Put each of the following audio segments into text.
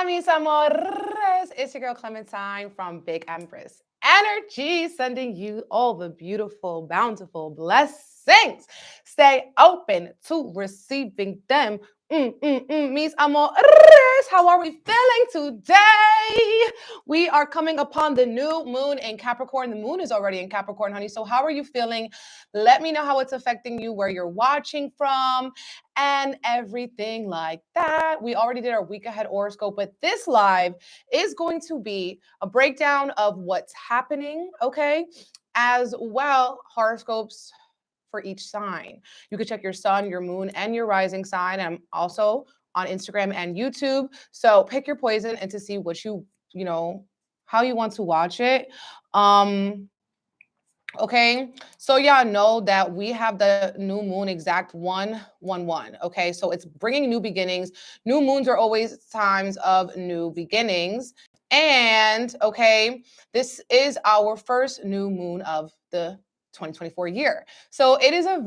mis amores. It's your girl Clementine from Big Empress Energy, sending you all the beautiful, bountiful blessings. Stay open to receiving them. Mis amores. How are we feeling today? We are coming upon the new moon in Capricorn. The moon is already in Capricorn, honey. So how are you feeling? Let me know how it's affecting you, where you're watching from, and everything like that. We already did our week ahead horoscope, but this live is going to be a breakdown of what's happening, okay? As well, horoscopes for each sign. You can check your sun, your moon, and your rising sign. I'm also on Instagram and YouTube. So pick your poison and to see what how you want to watch it. Okay, so y'all know that we have the new moon exact 111. Okay, so it's bringing new beginnings. New moons are always times of new beginnings. And okay, this is our first new moon of the 2024 year. So it is a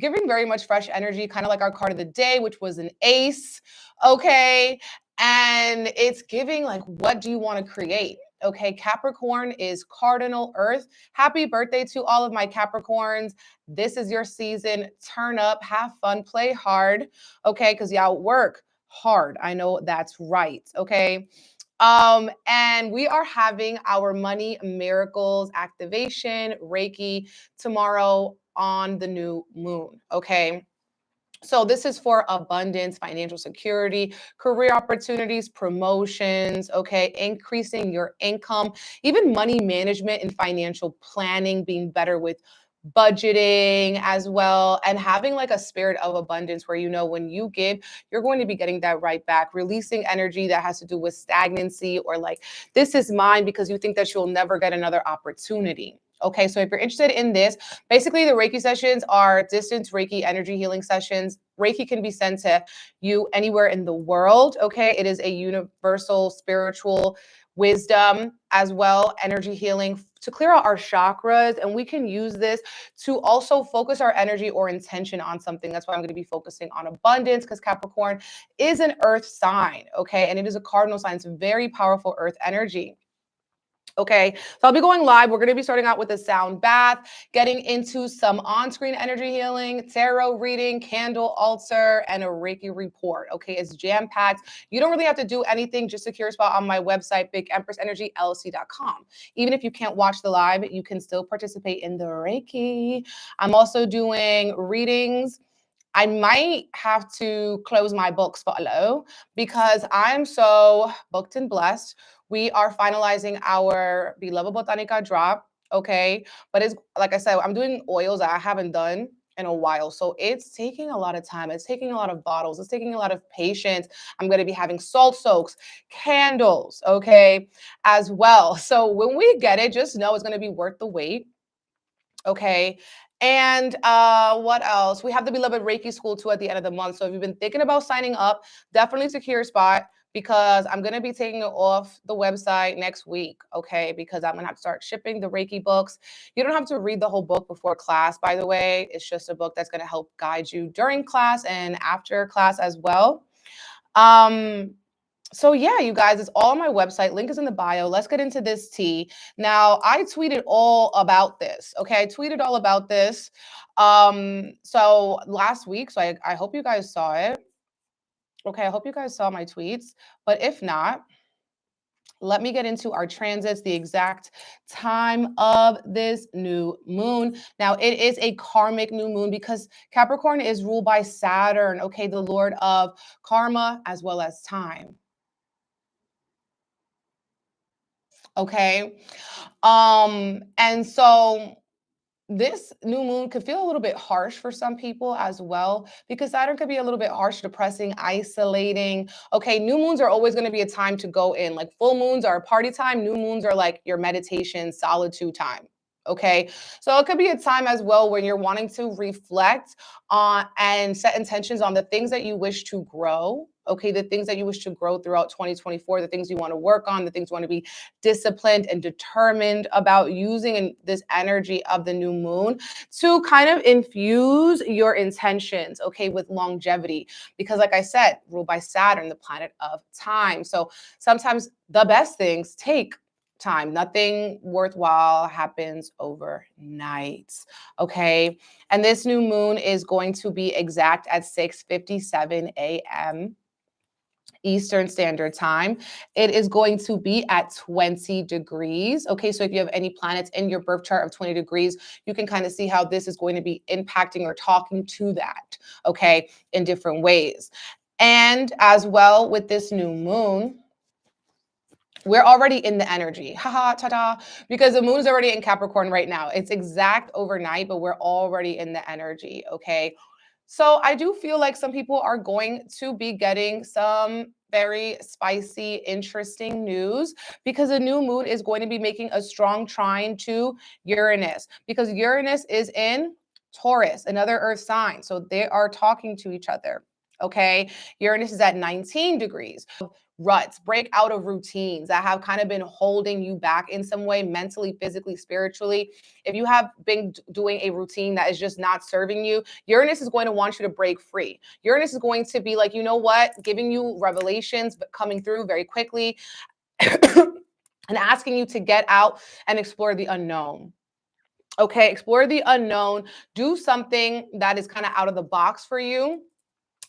giving very much fresh energy, kind of like our card of the day, which was an ace. Okay, and it's giving like, what do you want to create? Okay, Capricorn is cardinal earth. Happy birthday to all of my Capricorns. This is your season. Turn up, have fun, play hard. Okay, because y'all work hard. I know that's right. Okay. And we are having our money miracles activation, Reiki, tomorrow on the new moon. Okay. So this is for abundance, financial security, career opportunities, promotions, okay, increasing your income, even money management and financial planning, being better with budgeting as well, and having like a spirit of abundance where, when you give, you're going to be getting that right back, releasing energy that has to do with stagnancy or like, this is mine, because you think that you'll never get another opportunity. Okay, so if you're interested in this, basically the Reiki sessions are distance Reiki energy healing sessions. Reiki can be sent to you anywhere in the world. Okay, it is a universal spiritual wisdom as well, energy healing to clear out our chakras. And we can use this to also focus our energy or intention on something. That's why I'm going to be focusing on abundance, because Capricorn is an earth sign. Okay, and it is a cardinal sign. It's very powerful earth energy. Okay, so I'll be going live. We're going to be starting out with a sound bath, getting into some on-screen energy healing, tarot reading, candle altar, and a Reiki report. Okay, it's jam-packed. You don't really have to do anything. Just secure a spot on my website, bigempressenergyllc.com. Even if you can't watch the live, you can still participate in the Reiki. I'm also doing readings. I might have to close my books for Alo because I'm so booked and blessed. We are finalizing our Beloved Botanica drop, okay? But it's like I said, I'm doing oils that I haven't done in a while. So it's taking a lot of time. It's taking a lot of bottles. It's taking a lot of patience. I'm going to be having salt soaks, candles, okay, as well. So when we get it, just know it's going to be worth the wait. Okay. And what else? We have the Beloved Reiki School too at the end of the month. So if you've been thinking about signing up, definitely secure your spot, because I'm going to be taking it off the website next week. Okay. Because I'm going to have to start shipping the Reiki books. You don't have to read the whole book before class, by the way. It's just a book that's going to help guide you during class and after class as well. So yeah, you guys, it's all on my website. Link is in the bio. Let's get into this tea. Now, I tweeted all about this. Okay, I tweeted all about this. So last week, so I hope you guys saw it. Okay, I hope you guys saw my tweets. But if not, let me get into our transits, the exact time of this new moon. Now, it is a karmic new moon because Capricorn is ruled by Saturn, okay, the lord of karma as well as time. Okay. And so this new moon could feel a little bit harsh for some people as well, because Saturn could be a little bit harsh, depressing, isolating. Okay, new moons are always going to be a time to go in. Like full moons are a party time. New moons are like your meditation, solitude time. Okay, so it could be a time as well when you're wanting to reflect on and set intentions on the things that you wish to grow. okay? The things that you wish to grow throughout 2024, the things you want to work on, the things you want to be disciplined and determined about, using this energy of the new moon to kind of infuse your intentions, okay, with longevity. Because like I said, ruled by Saturn, the planet of time. So sometimes the best things take time. Nothing worthwhile happens overnight, okay? And this new moon is going to be exact at 6:57 a.m. Eastern Standard Time. It is going to be at 20 degrees. Okay, so if you have any planets in your birth chart of 20 degrees, you can kind of see how this is going to be impacting or talking to that, okay, in different ways. And as well with this new moon, we're already in the energy. Haha, ta-da. Because the moon's already in Capricorn right now. It's exact overnight, but we're already in the energy, okay? So I do feel like some people are going to be getting some very spicy, interesting news, because the new moon is going to be making a strong trine to Uranus, because Uranus is in Taurus, another earth sign. So they are talking to each other, okay? Uranus is at 19 degrees. Ruts, break out of routines that have kind of been holding you back in some way, mentally, physically, spiritually. If you have been doing a routine that is just not serving you, Uranus is going to want you to break free. Uranus is going to be like, you know what, giving you revelations, but coming through very quickly and asking you to get out and explore the unknown. Okay, explore the unknown. Do something that is kind of out of the box for you.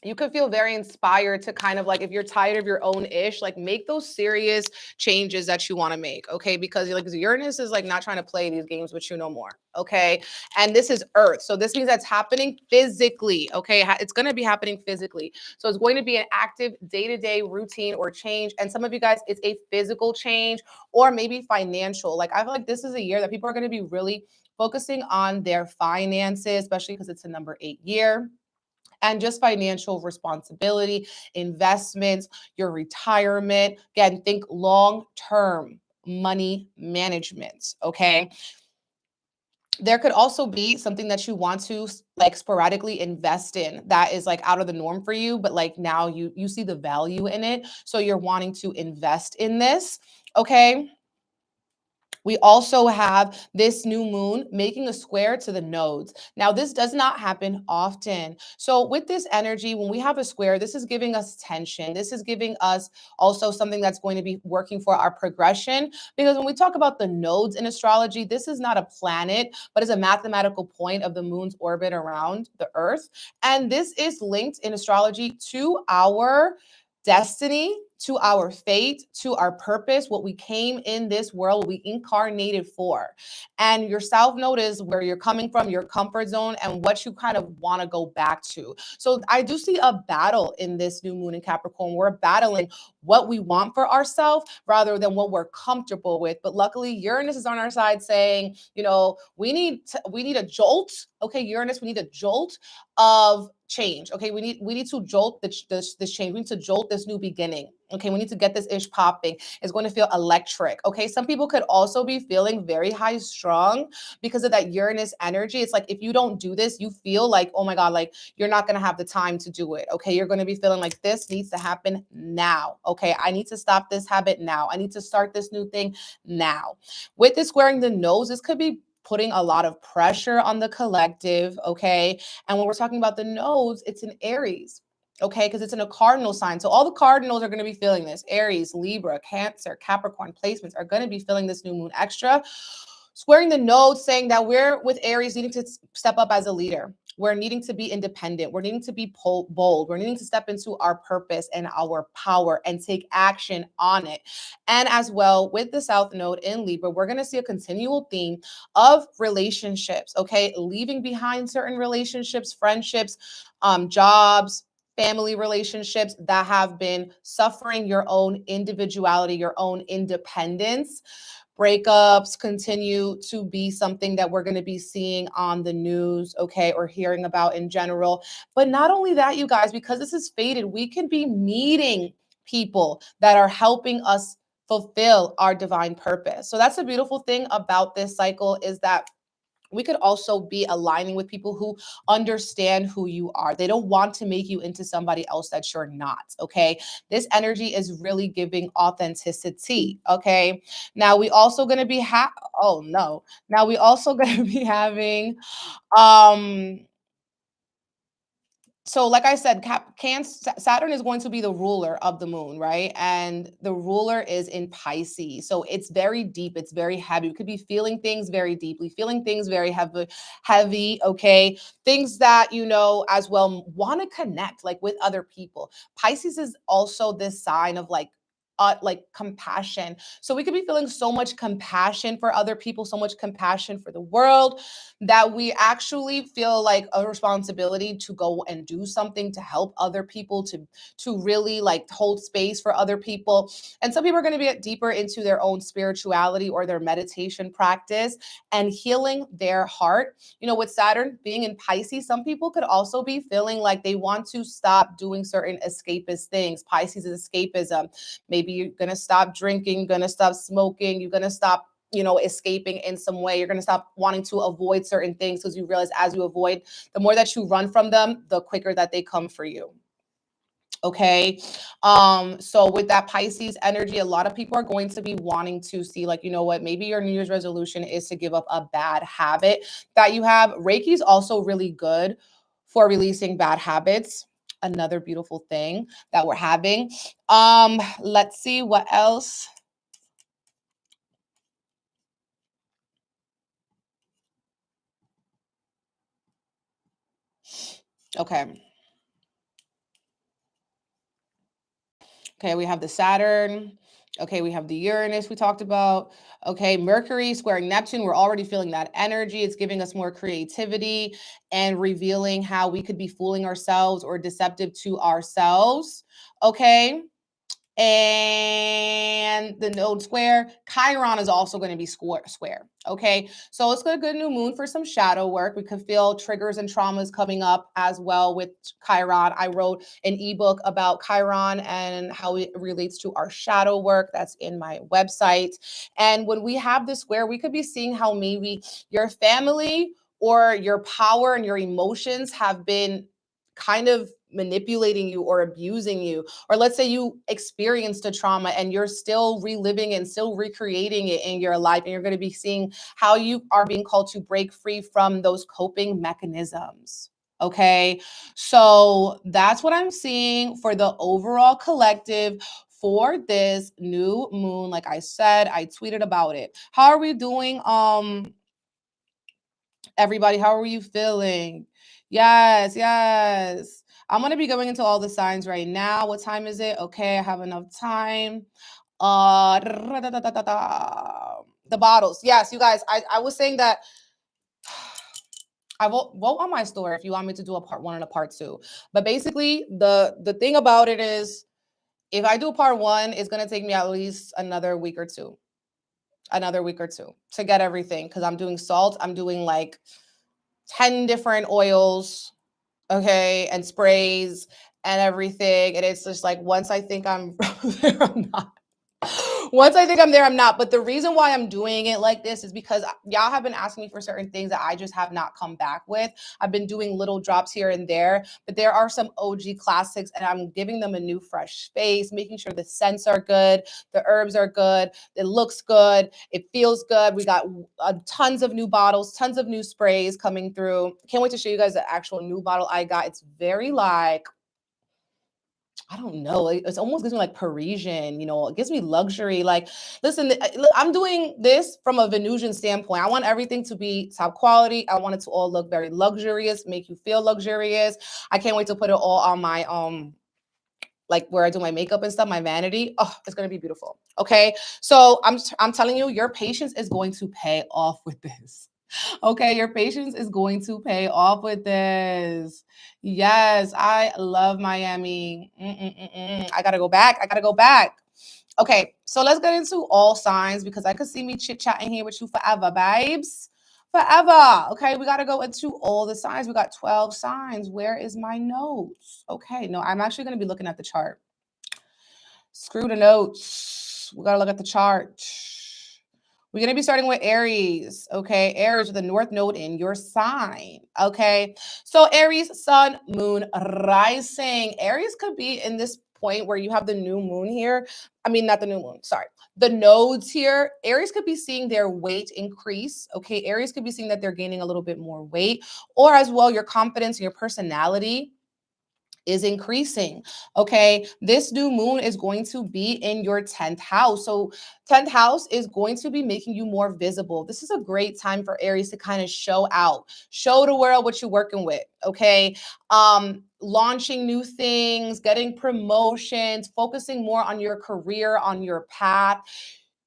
You could feel very inspired to kind of like, if you're tired of your own ish, like make those serious changes that you want to make, okay? Because like Uranus is like not trying to play these games with you no more, okay? And this is Earth, so this means that's happening physically, okay? It's going to be happening physically, so it's going to be an active day-to-day routine or change. And some of you guys, it's a physical change or maybe financial. Like I feel like this is a year that people are going to be really focusing on their finances, especially because it's a number 8 year. And just financial responsibility, investments, your retirement. Again, think long-term money management, okay? There could also be something that you want to like sporadically invest in that is like out of the norm for you, but like now you see the value in it. So you're wanting to invest in this, okay? We also have this new moon making a square to the nodes. Now, this does not happen often. So with this energy, when we have a square, this is giving us tension. This is giving us also something that's going to be working for our progression. Because when we talk about the nodes in astrology, this is not a planet, but is a mathematical point of the moon's orbit around the earth. And this is linked in astrology to our destiny, to our fate, to our purpose, what we came in this world, what we incarnated for. And your South Node is where you're coming from, your comfort zone, and what you kind of want to go back to. So I do see a battle in this new moon in Capricorn. We're battling what we want for ourselves rather than what we're comfortable with. But luckily, Uranus is on our side saying, you know, we need a jolt. Okay, Uranus, we need a jolt of change. Okay, we need to jolt this change. We need to jolt this new beginning. Okay, we need to get this ish popping. It's going to feel electric. Okay, some people could also be feeling very high strung because of that Uranus energy. It's like if you don't do this, you feel like, oh my God, like you're not going to have the time to do it. Okay, you're going to be feeling like this needs to happen now. Okay, I need to stop this habit now. I need to start this new thing now. With this squaring the nose, this could be putting a lot of pressure on the collective, okay? And when we're talking about the nodes, it's in Aries, okay? Because it's in a cardinal sign. So all the cardinals are going to be feeling this. Aries, Libra, Cancer, Capricorn placements are going to be feeling this new moon extra. Squaring the nodes, saying that we're with Aries needing to step up as a leader. We're needing to be independent. We're needing to be bold. We're needing to step into our purpose and our power and take action on it. And as well, with the South Node in Libra, we're going to see a continual theme of relationships, okay? Leaving behind certain relationships, friendships, jobs, family relationships that have been suffering your own individuality, your own independence. Breakups continue to be something that we're going to be seeing on the news, okay, or hearing about in general. But not only that, you guys, because this is fated, we can be meeting people that are helping us fulfill our divine purpose. So that's a beautiful thing about this cycle, is that We could also be aligning with people who understand who you are. They don't want to make you into somebody else that you're not, okay? This energy is really giving authenticity, okay? Now we also going to be oh no. Now we also going to be having um so like I said, Saturn is going to be the ruler of the moon, right? And the ruler is in Pisces. So it's very deep, it's very heavy. We could be feeling things very deeply, feeling things very heavy, okay? Things that, you know, as well want to connect like with other people. Pisces is also this sign of like compassion. So we could be feeling so much compassion for other people, so much compassion for the world, that we actually feel like a responsibility to go and do something to help other people, to really like hold space for other people. And some people are going to get deeper into their own spirituality or their meditation practice and healing their heart. You know, with Saturn being in Pisces, some people could also be feeling like they want to stop doing certain escapist things. Pisces is escapism. Maybe you're going to stop drinking, going to stop smoking, you're going to stop, you know, escaping in some way. You're going to stop wanting to avoid certain things because you realize as you avoid, the more that you run from them, the quicker that they come for you. Okay. So with that Pisces energy, a lot of people are going to be wanting to see, like, you know what, maybe your New Year's resolution is to give up a bad habit that you have. Reiki is also really good for releasing bad habits. Another beautiful thing that we're having. Let's see what else. Okay. Okay, we have the Saturn. Okay, we have the Uranus we talked about. Okay, Mercury squaring Neptune. We're already feeling that energy. It's giving us more creativity and revealing how we could be fooling ourselves or deceptive to ourselves. Okay. And the node square, Chiron is also going to be square. Okay, so it's a good new moon for some shadow work. We could feel triggers and traumas coming up as well with Chiron. I wrote an ebook about Chiron and how it relates to our shadow work. That's in my website. And when we have this square, we could be seeing how maybe your family or your power and your emotions have been kind of manipulating you or abusing you. Or let's say you experienced a trauma and you're still reliving and still recreating it in your life, and you're going to be seeing how you are being called to break free from those coping mechanisms. Okay, so that's what I'm seeing for the overall collective for this new moon. Like I said, I tweeted about it. How are we doing? Everybody, how are you feeling? Yes, yes. I'm going to be going into all the signs right now. What time is it? Okay, I have enough time. The bottles. Yes, you guys, I was saying that I will vote on my story if you want me to do a part 1 and a part 2. But basically, the thing about it is, if I do part 1, it's going to take me at least another week or two. Another week or two to get everything, because I'm doing salt. I'm doing like 10 different oils, okay, and sprays and everything. And it's just like, once I think I'm there, I'm not. Once I think I'm there, I'm not. But the reason why I'm doing it like this is because y'all have been asking me for certain things that I just have not come back with. I've been doing little drops here and there, but there are some OG classics and I'm giving them a new fresh face, making sure the scents are good, the herbs are good, it looks good, it feels good. We got tons of new bottles, tons of new sprays coming through. Can't wait to show you guys the actual new bottle I got. It's very like, I don't know. It's almost gives me like Parisian, you know, it gives me luxury. Like, listen, I'm doing this from a Venusian standpoint. I want everything to be top quality. I want it to all look very luxurious, make you feel luxurious. I can't wait to put it all on my, like where I do my makeup and stuff, my vanity. Oh, it's going to be beautiful. Okay. So I'm telling you, your patience is going to pay off with this. Okay, your patience is going to pay off with this. Yes, I love Miami. I gotta go back. I gotta go back. Okay, so let's get into all signs because I could see me chit-chatting here with you forever, babes. Forever. Okay, we gotta go into all the signs. We got 12 signs. Where is my notes? Okay, no, I'm actually gonna be looking at the chart. Screw the notes. We gotta look at the chart. We're going to be starting with Aries, okay? Aries with the North Node in your sign, okay? So Aries, sun, moon, rising. Aries could be in this point where you have the new moon here. I mean, not the new moon, sorry. The nodes here, Aries could be seeing their weight increase, okay? Aries could be seeing that they're gaining a little bit more weight, or as well, your confidence and your personality is increasing, okay? This new moon is going to be in your 10th house. So 10th house is going to be making you more visible. This is a great time for Aries to kind of show out, show the world what you're working with, okay? Launching new things, getting promotions, focusing more on your career, on your path.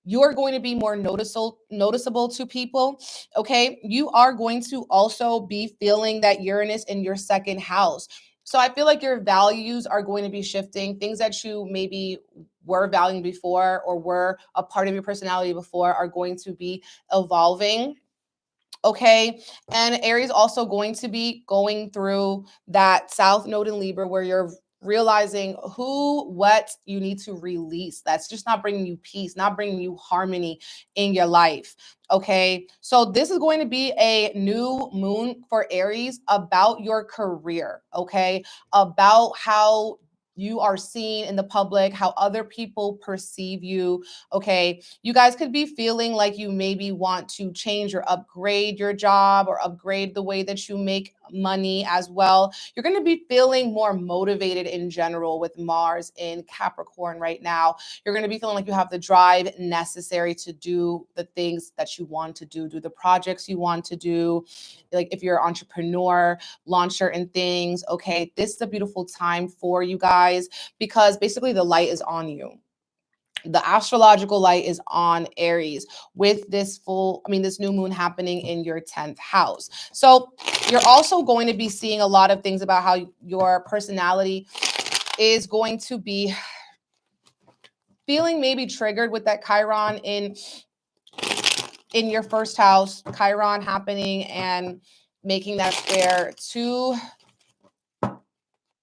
You're going to be more noticeable to people, okay? You are going to also be feeling that Uranus in your 2nd house. So I feel like your values are going to be shifting. Things that you maybe were valuing before or were a part of your personality before are going to be evolving. Okay. And Aries also going to be going through that South Node in Libra where you're realizing what you need to release. That's just not bringing you peace, not bringing you harmony in your life. Okay. So this is going to be a new moon for Aries about your career. Okay. About how you are seen in the public, how other people perceive you. Okay. You guys could be feeling like you maybe want to change or upgrade your job or upgrade the way that you make money as well. You're going to be feeling more motivated in general with Mars in Capricorn right now. You're going to be feeling like you have the drive necessary to do the things that you want to do the projects you want to do. Like if you're an entrepreneur, launch certain things. Okay. This is a beautiful time for you guys because basically the light is on you. The astrological light is on Aries with this new moon happening in your 10th house. So you're also going to be seeing a lot of things about how your personality is going to be feeling maybe triggered with that Chiron in your 1st house, Chiron happening and making that square to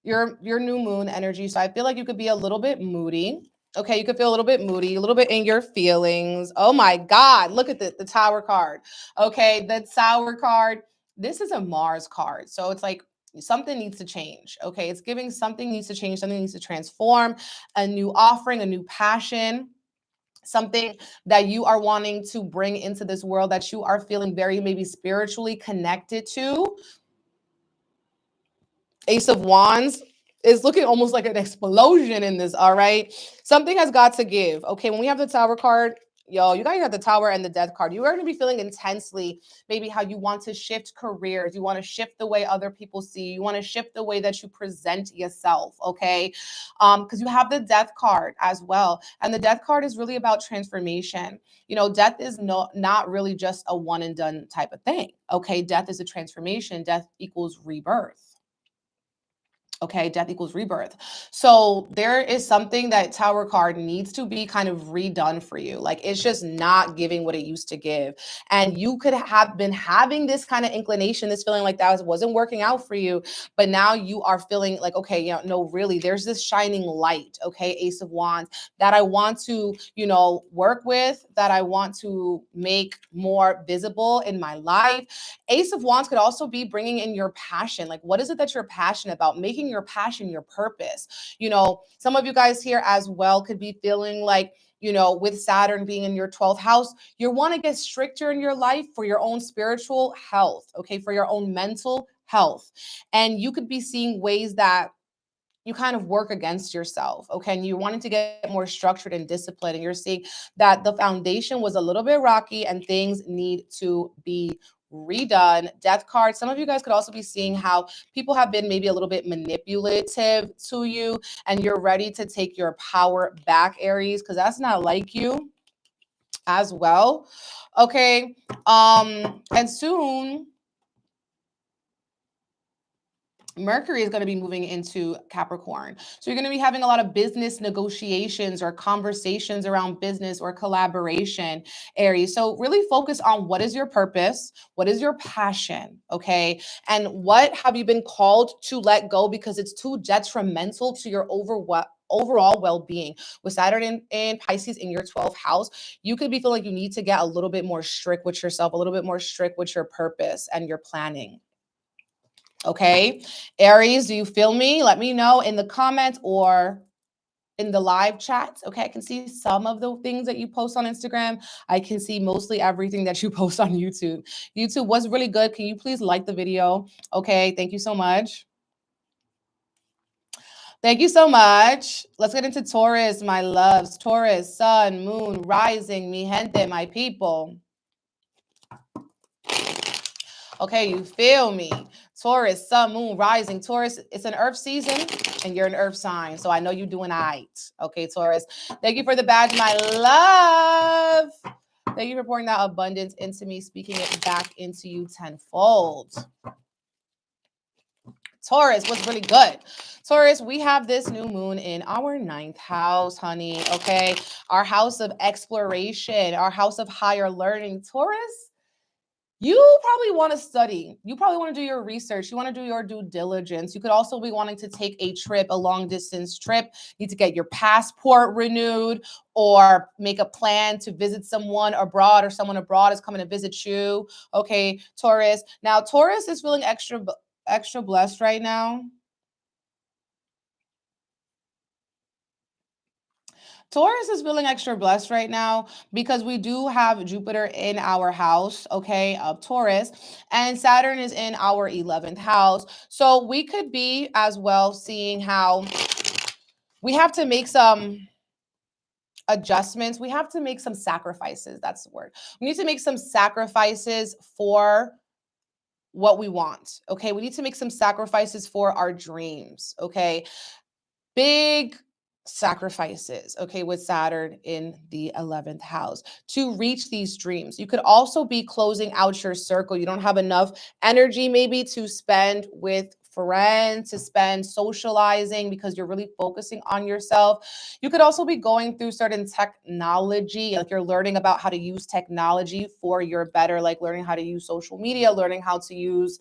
your new moon energy. So I feel like you could be a little bit moody. Okay, you could feel a little bit moody, a little bit in your feelings. Oh my God, look at the Tower card. Okay, the Tower card. This is a Mars card. So it's like something needs to change. Okay, it's giving something needs to change, something needs to transform, a new offering, a new passion, something that you are wanting to bring into this world that you are feeling very maybe spiritually connected to. Ace of Wands is looking almost like an explosion in this, all right? Something has got to give, okay? When we have the Tower card, yo, you guys have the Tower and the Death card. You are going to be feeling intensely maybe how you want to shift careers. You want to shift the way other people see you. You want to shift the way that you present yourself, okay? Because you have the Death card as well. And the Death card is really about transformation. You know, death is not really just a one and done type of thing, okay? Death is a transformation. Death equals rebirth. Okay, death equals rebirth. So there is something that Tower card needs to be kind of redone for you. Like it's just not giving what it used to give. And you could have been having this kind of inclination, this feeling like that wasn't working out for you. But now you are feeling like, okay, no, really, there's this shining light, okay, Ace of Wands, that I want to, work with, that I want to make more visible in my life. Ace of Wands could also be bringing in your passion. Like, what is it that you're passionate about? Making your passion your purpose. Some of you guys here as well could be feeling like, with Saturn being in your 12th house, you want to get stricter in your life for your own spiritual health, okay, for your own mental health. And you could be seeing ways that you kind of work against yourself, okay? And you wanted to get more structured and disciplined, and you're seeing that the foundation was a little bit rocky and things need to be redone. Death card. Some of you guys could also be seeing how people have been maybe a little bit manipulative to you, and you're ready to take your power back, Aries, because that's not like you as well. Okay. And soon Mercury is going to be moving into Capricorn. So you're going to be having a lot of business negotiations or conversations around business or collaboration, Aries. So really focus on what is your purpose? What is your passion? Okay. And what have you been called to let go because it's too detrimental to your overall well-being. With Saturn in Pisces in your 12th house, you could be feeling like you need to get a little bit more strict with yourself, a little bit more strict with your purpose and your planning. Okay, Aries, do you feel me? Let me know in the comments or in the live chats. Okay, I can see some of the things that you post on Instagram. I can see mostly everything that you post on YouTube. YouTube was really good. Can you please like the video? Okay, thank you so much. Thank you so much. Let's get into Taurus, my loves. Taurus, sun, moon, rising, mi gente, my people. Okay, you feel me? Taurus, sun, moon, rising. Taurus, it's an earth season and you're an earth sign. So I know you're doing all right. Okay, Taurus. Thank you for the badge, my love. Thank you for pouring that abundance into me, speaking it back into you tenfold. Taurus, what's really good? Taurus, we have this new moon in our 9th house, honey. Okay, our house of exploration, our house of higher learning. Taurus, you probably want to study. You probably want to do your research. You want to do your due diligence. You could also be wanting to take a trip, a long distance trip. You need to get your passport renewed or make a plan to visit someone abroad, or someone abroad is coming to visit you. Okay, Taurus. Now, Taurus is feeling extra blessed right now. Taurus is feeling extra blessed right now because we do have Jupiter in our house, okay, of Taurus, and Saturn is in our 11th house. So we could be as well seeing how we have to make some adjustments. We have to make some sacrifices. That's the word. We need to make some sacrifices for what we want, okay? We need to make some sacrifices for our dreams, okay? Big sacrifices, okay, with Saturn in the 11th house to reach these dreams. You could also be closing out your circle. You don't have enough energy maybe to spend with friends, to spend socializing because you're really focusing on yourself. You could also be going through certain technology, like you're learning about how to use technology for your better, like learning how to use social media, learning how to use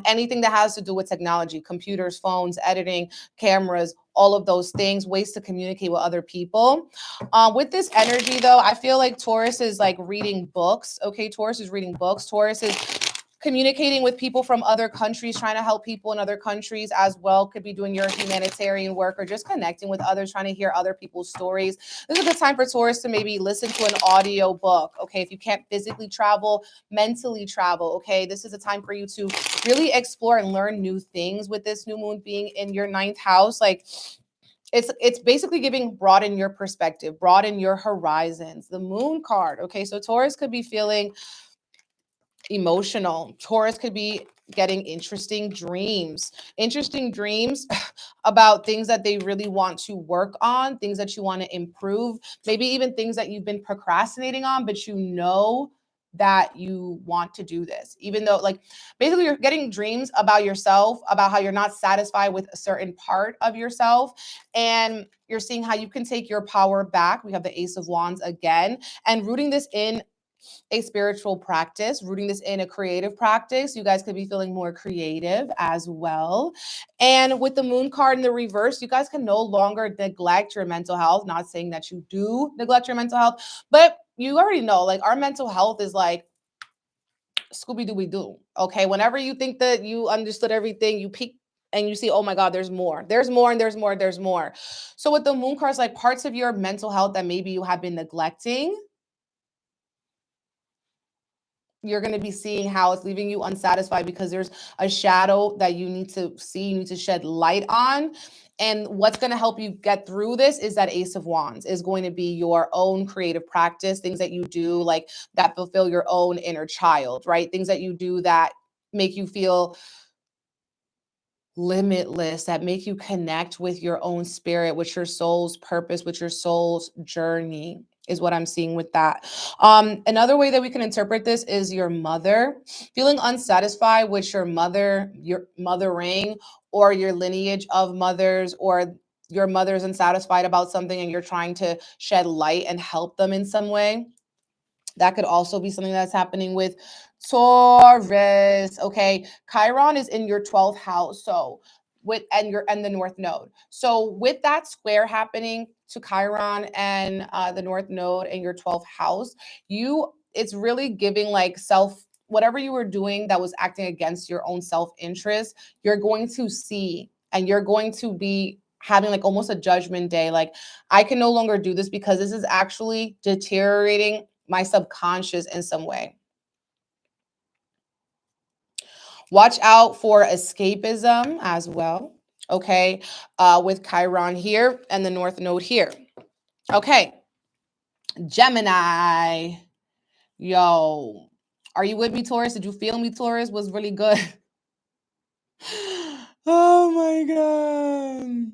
anything that has to do with technology, computers, phones, editing, cameras, all of those things, ways to communicate with other people. With this energy, though, I feel like Taurus is like reading books. Okay, Taurus is reading books. Taurus is communicating with people from other countries, trying to help people in other countries as well. Could be doing your humanitarian work or just connecting with others, trying to hear other people's stories. This is a good time for Taurus to maybe listen to an audio book. Okay, if you can't physically travel, mentally travel. Okay, this is a time for you to really explore and learn new things with this new moon being in your 9th house. Like, it's basically giving broaden your perspective, broaden your horizons. The moon card. Okay, so Taurus could be feeling emotional. Taurus could be getting interesting dreams about things that they really want to work on, things that you want to improve, maybe even things that you've been procrastinating on, but you know that you want to do this, even though, like, basically you're getting dreams about yourself, about how you're not satisfied with a certain part of yourself, and you're seeing how you can take your power back. We have the Ace of Wands again, and rooting this in a spiritual practice, rooting this in a creative practice. You guys could be feeling more creative as well. And with the moon card in the reverse, you guys can no longer neglect your mental health. Not saying that you do neglect your mental health, but you already know, like, our mental health is like Scooby-Dooby-Doo. Okay. Whenever you think that you understood everything, you peek and you see, oh my God, there's more. There's more and there's more, there's more. So with the moon cards, like parts of your mental health that maybe you have been neglecting, you're going to be seeing how it's leaving you unsatisfied because there's a shadow that you need to see, you need to shed light on. And what's going to help you get through this is that Ace of Wands is going to be your own creative practice, things that you do like that fulfill your own inner child, right? Things that you do that make you feel limitless, that make you connect with your own spirit, with your soul's purpose, with your soul's journey. is what I'm seeing with that. Another way that we can interpret this is your mother feeling unsatisfied with your mothering, or your lineage of mothers, or your mother's unsatisfied about something and you're trying to shed light and help them in some way. That could also be something that's happening with Taurus. Okay. Chiron is in your 12th house. So and the North Node. So with that square happening to Chiron and the North Node in your 12th house, it's really giving like whatever you were doing that was acting against your own self-interest, you're going to see, and you're going to be having like almost a judgment day. Like, I can no longer do this because this is actually deteriorating my subconscious in some way. Watch out for escapism as well, okay, with Chiron here and the North Node here. Okay, Gemini. Yo, are you with me, Taurus? Did you feel me, Taurus? Was really good. Oh my God.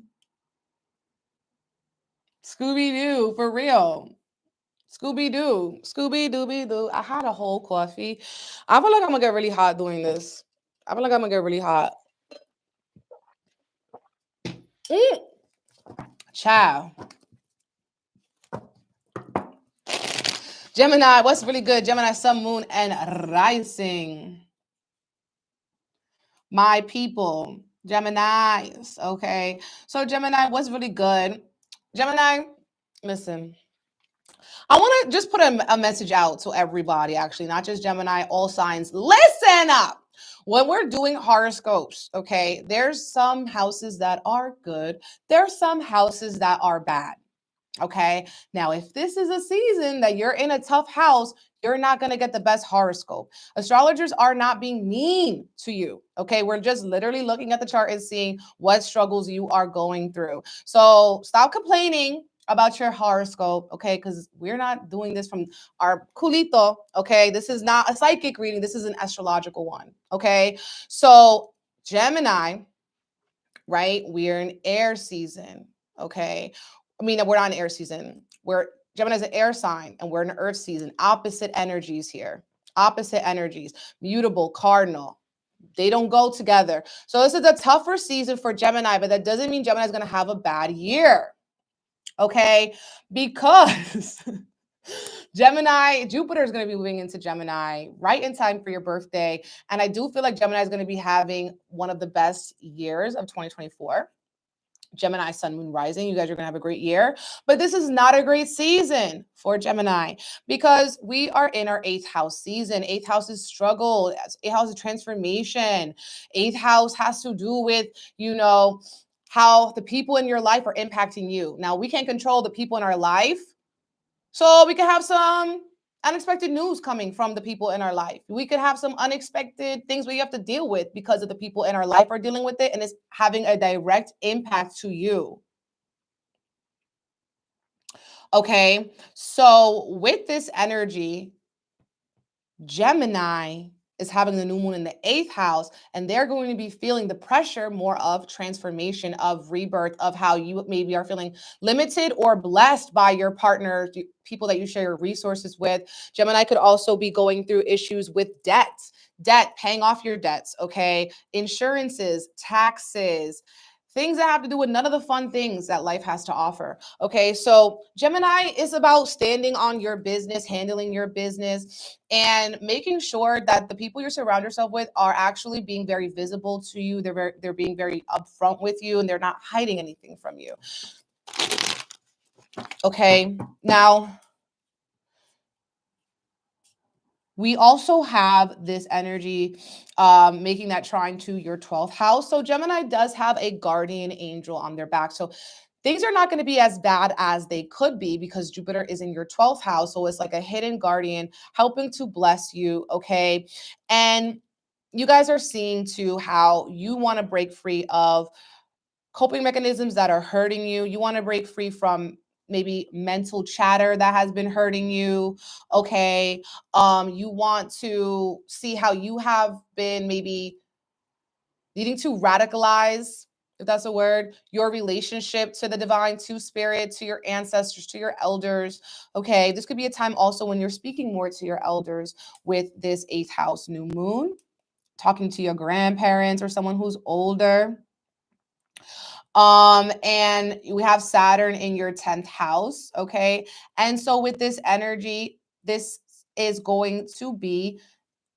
Scooby-Doo, for real. Scooby-Doo, Scooby-Dooby-Doo. I had a whole coffee. I feel like I'm gonna get really hot doing this. I feel like I'm gonna get really hot. Ciao. Gemini, what's really good? Gemini, sun, moon, and rising. My people, Geminis, okay? So Gemini, what's really good? Gemini, listen. I want to just put a message out to everybody, actually, not just Gemini, all signs. Listen up. When we're doing horoscopes, okay, there's some houses that are good. There's some houses that are bad. Okay. Now, if this is a season that you're in a tough house, you're not going to get the best horoscope. Astrologers are not being mean to you. Okay. We're just literally looking at the chart and seeing what struggles you are going through. So stop complaining about your horoscope. Okay. Because we're not doing this from our culito. Okay. This is not a psychic reading. This is an astrological one. Okay. So Gemini, right? We're in air season. Okay. I mean, we're not in air season. Gemini is an air sign and we're in earth season. Opposite energies here. Opposite energies. Mutable, cardinal. They don't go together. So this is a tougher season for Gemini, but that doesn't mean Gemini is going to have a bad year. Okay. Because Gemini, Jupiter is going to be moving into Gemini right in time for your birthday. And I do feel like Gemini is going to be having one of the best years of 2024. Gemini, sun, moon, rising. You guys are going to have a great year. But this is not a great season for Gemini because we are in our 8th house season. 8th house is struggle. 8th house is transformation. 8th house has to do with, how the people in your life are impacting you. Now, we can't control the people in our life. So we can have some unexpected news coming from the people in our life. We could have some unexpected things we have to deal with because of the people in our life are dealing with it, and it's having a direct impact to you. Okay, so with this energy, Gemini is having the new moon in the 8th house, and they're going to be feeling the pressure more of transformation, of rebirth, of how you maybe are feeling limited or blessed by your partner, people that you share your resources with. Gemini could also be going through issues with debt, paying off your debts, okay? Insurances, taxes, things that have to do with none of the fun things that life has to offer. Okay, so Gemini is about standing on your business, handling your business, and making sure that the people you surround yourself with are actually being very visible to you. They're being very upfront with you, and they're not hiding anything from you. Okay, now we also have this energy making that trine to your 12th house. So Gemini does have a guardian angel on their back. So things are not going to be as bad as they could be because Jupiter is in your 12th house. So it's like a hidden guardian helping to bless you. Okay. And you guys are seeing too how you want to break free of coping mechanisms that are hurting you. You want to break free from maybe mental chatter that has been hurting you. Okay. You want to see how you have been maybe needing to radicalize if that's a word, your relationship to the divine, to spirit, to your ancestors, to your elders. Okay, this could be a time also when you're speaking more to your elders with this 8th house new moon, talking to your grandparents or someone who's older. And we have Saturn in your 10th house. Okay, and so with this energy, this is going to be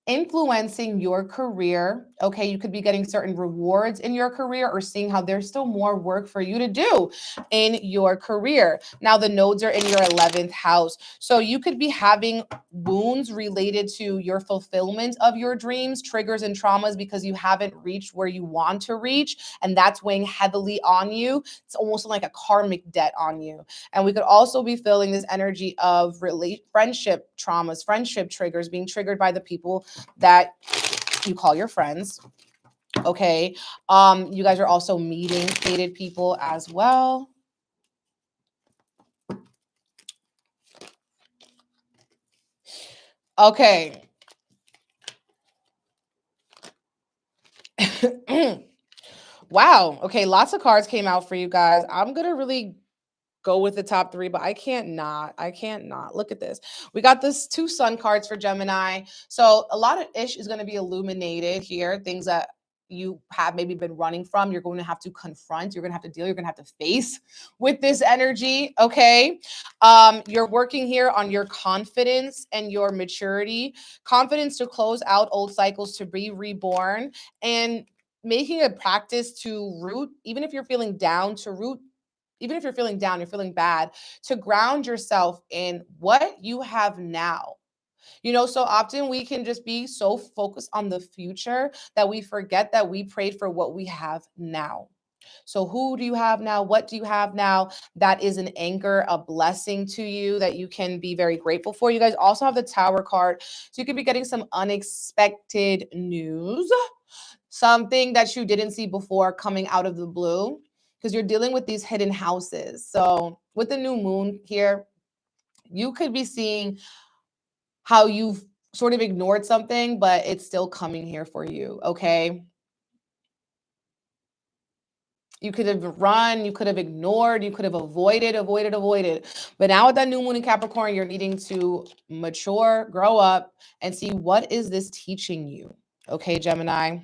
influencing your career. Okay, you could be getting certain rewards in your career or seeing how there's still more work for you to do in your career. Now the nodes are in your 11th house. So you could be having wounds related to your fulfillment of your dreams, triggers and traumas because you haven't reached where you want to reach, and that's weighing heavily on you. It's almost like a karmic debt on you. And we could also be feeling this energy of friendship traumas, friendship triggers being triggered by the people that you call your friends. Okay, you guys are also meeting hated people as well. Okay. Wow. Okay, lots of cards came out for you guys. I'm gonna really go with the top 3, but I can't not. Look at this. We got this 2 sun cards for Gemini. So a lot of ish is going to be illuminated here. Things that you have maybe been running from, you're going to have to confront, you're going to have to deal, you're going to have to face with this energy. Okay. You're working here on your confidence and your maturity, confidence to close out old cycles, to be reborn, and making a practice to root, even if you're feeling down, to root, even if you're feeling down, you're feeling bad, to ground yourself in what you have now. You know, so often we can just be so focused on the future that we forget that we prayed for what we have now. So who do you have now? What do you have now? That is an anchor, a blessing to you that you can be very grateful for. You guys also have the Tower card. So you could be getting some unexpected news, something that you didn't see before coming out of the blue, because you're dealing with these hidden houses. So with the new moon here, you could be seeing how you've sort of ignored something, but it's still coming here for you. Okay. You could have run, you could have ignored, you could have avoided. But now with that new moon in Capricorn, you're needing to mature, grow up, and see what is this teaching you. Okay, Gemini.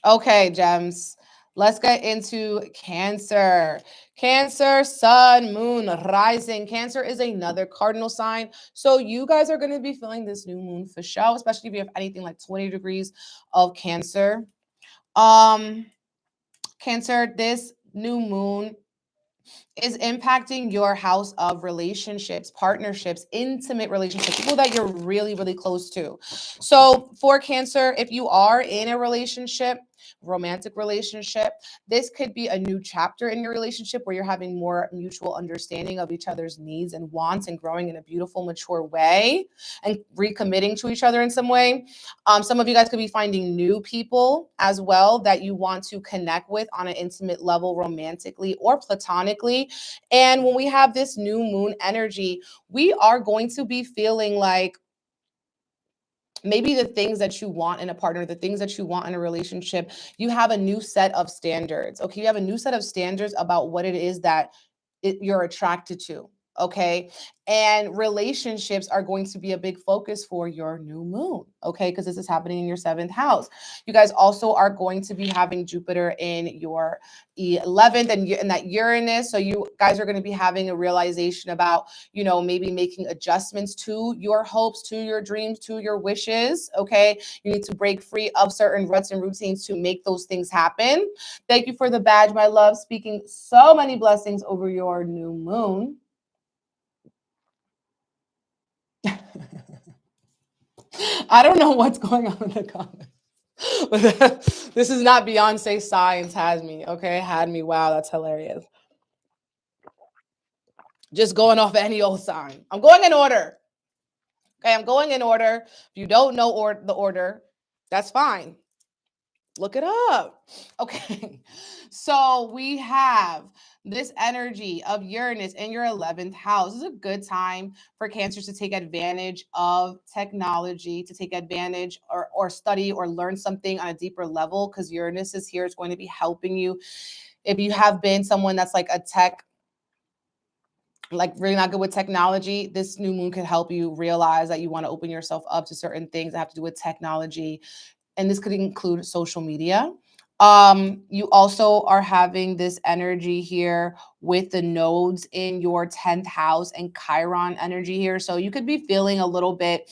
Okay, Gems. Let's get into Cancer. Cancer, sun, moon, rising. Cancer is another cardinal sign. So you guys are going to be feeling this new moon for sure, especially if you have anything like 20 degrees of Cancer. Cancer, this new moon is impacting your house of relationships, partnerships, intimate relationships, people that you're really, really close to. So for Cancer, if you are in a relationship, romantic relationship, this could be a new chapter in your relationship where you're having more mutual understanding of each other's needs and wants and growing in a beautiful, mature way and recommitting to each other in some way. Some of you guys could be finding new people as well that you want to connect with on an intimate level, romantically or platonically. And when we have this new moon energy, we are going to be feeling like maybe the things that you want in a partner, the things that you want in a relationship, you have a new set of standards. Okay. You have a new set of standards about what it is that you're attracted to. Okay. And relationships are going to be a big focus for your new moon. Okay. Because this is happening in your 7th house. You guys also are going to be having Jupiter in your 11th and in that Uranus. So you guys are going to be having a realization about, you know, maybe making adjustments to your hopes, to your dreams, to your wishes. Okay. You need to break free of certain ruts and routines to make those things happen. Thank you for the badge, my love. Speaking so many blessings over your new moon. I don't know what's going on in the comments. But this is not Beyonce Science has me. Okay. Had me. Wow. That's hilarious. Just going off any old sign. I'm going in order. Okay. I'm going in order. If you don't know the order, that's fine. Look it up. Okay. So we have this energy of Uranus in your 11th house. This is a good time for Cancers to take advantage of technology, to take advantage or study or learn something on a deeper level, because Uranus is here. It's going to be helping you. If you have been someone that's like a tech, like really not good with technology, this new moon could help you realize that you want to open yourself up to certain things that have to do with technology, and this could include social media. You also are having this energy here with the nodes in your 10th house and Chiron energy here. So you could be feeling a little bit,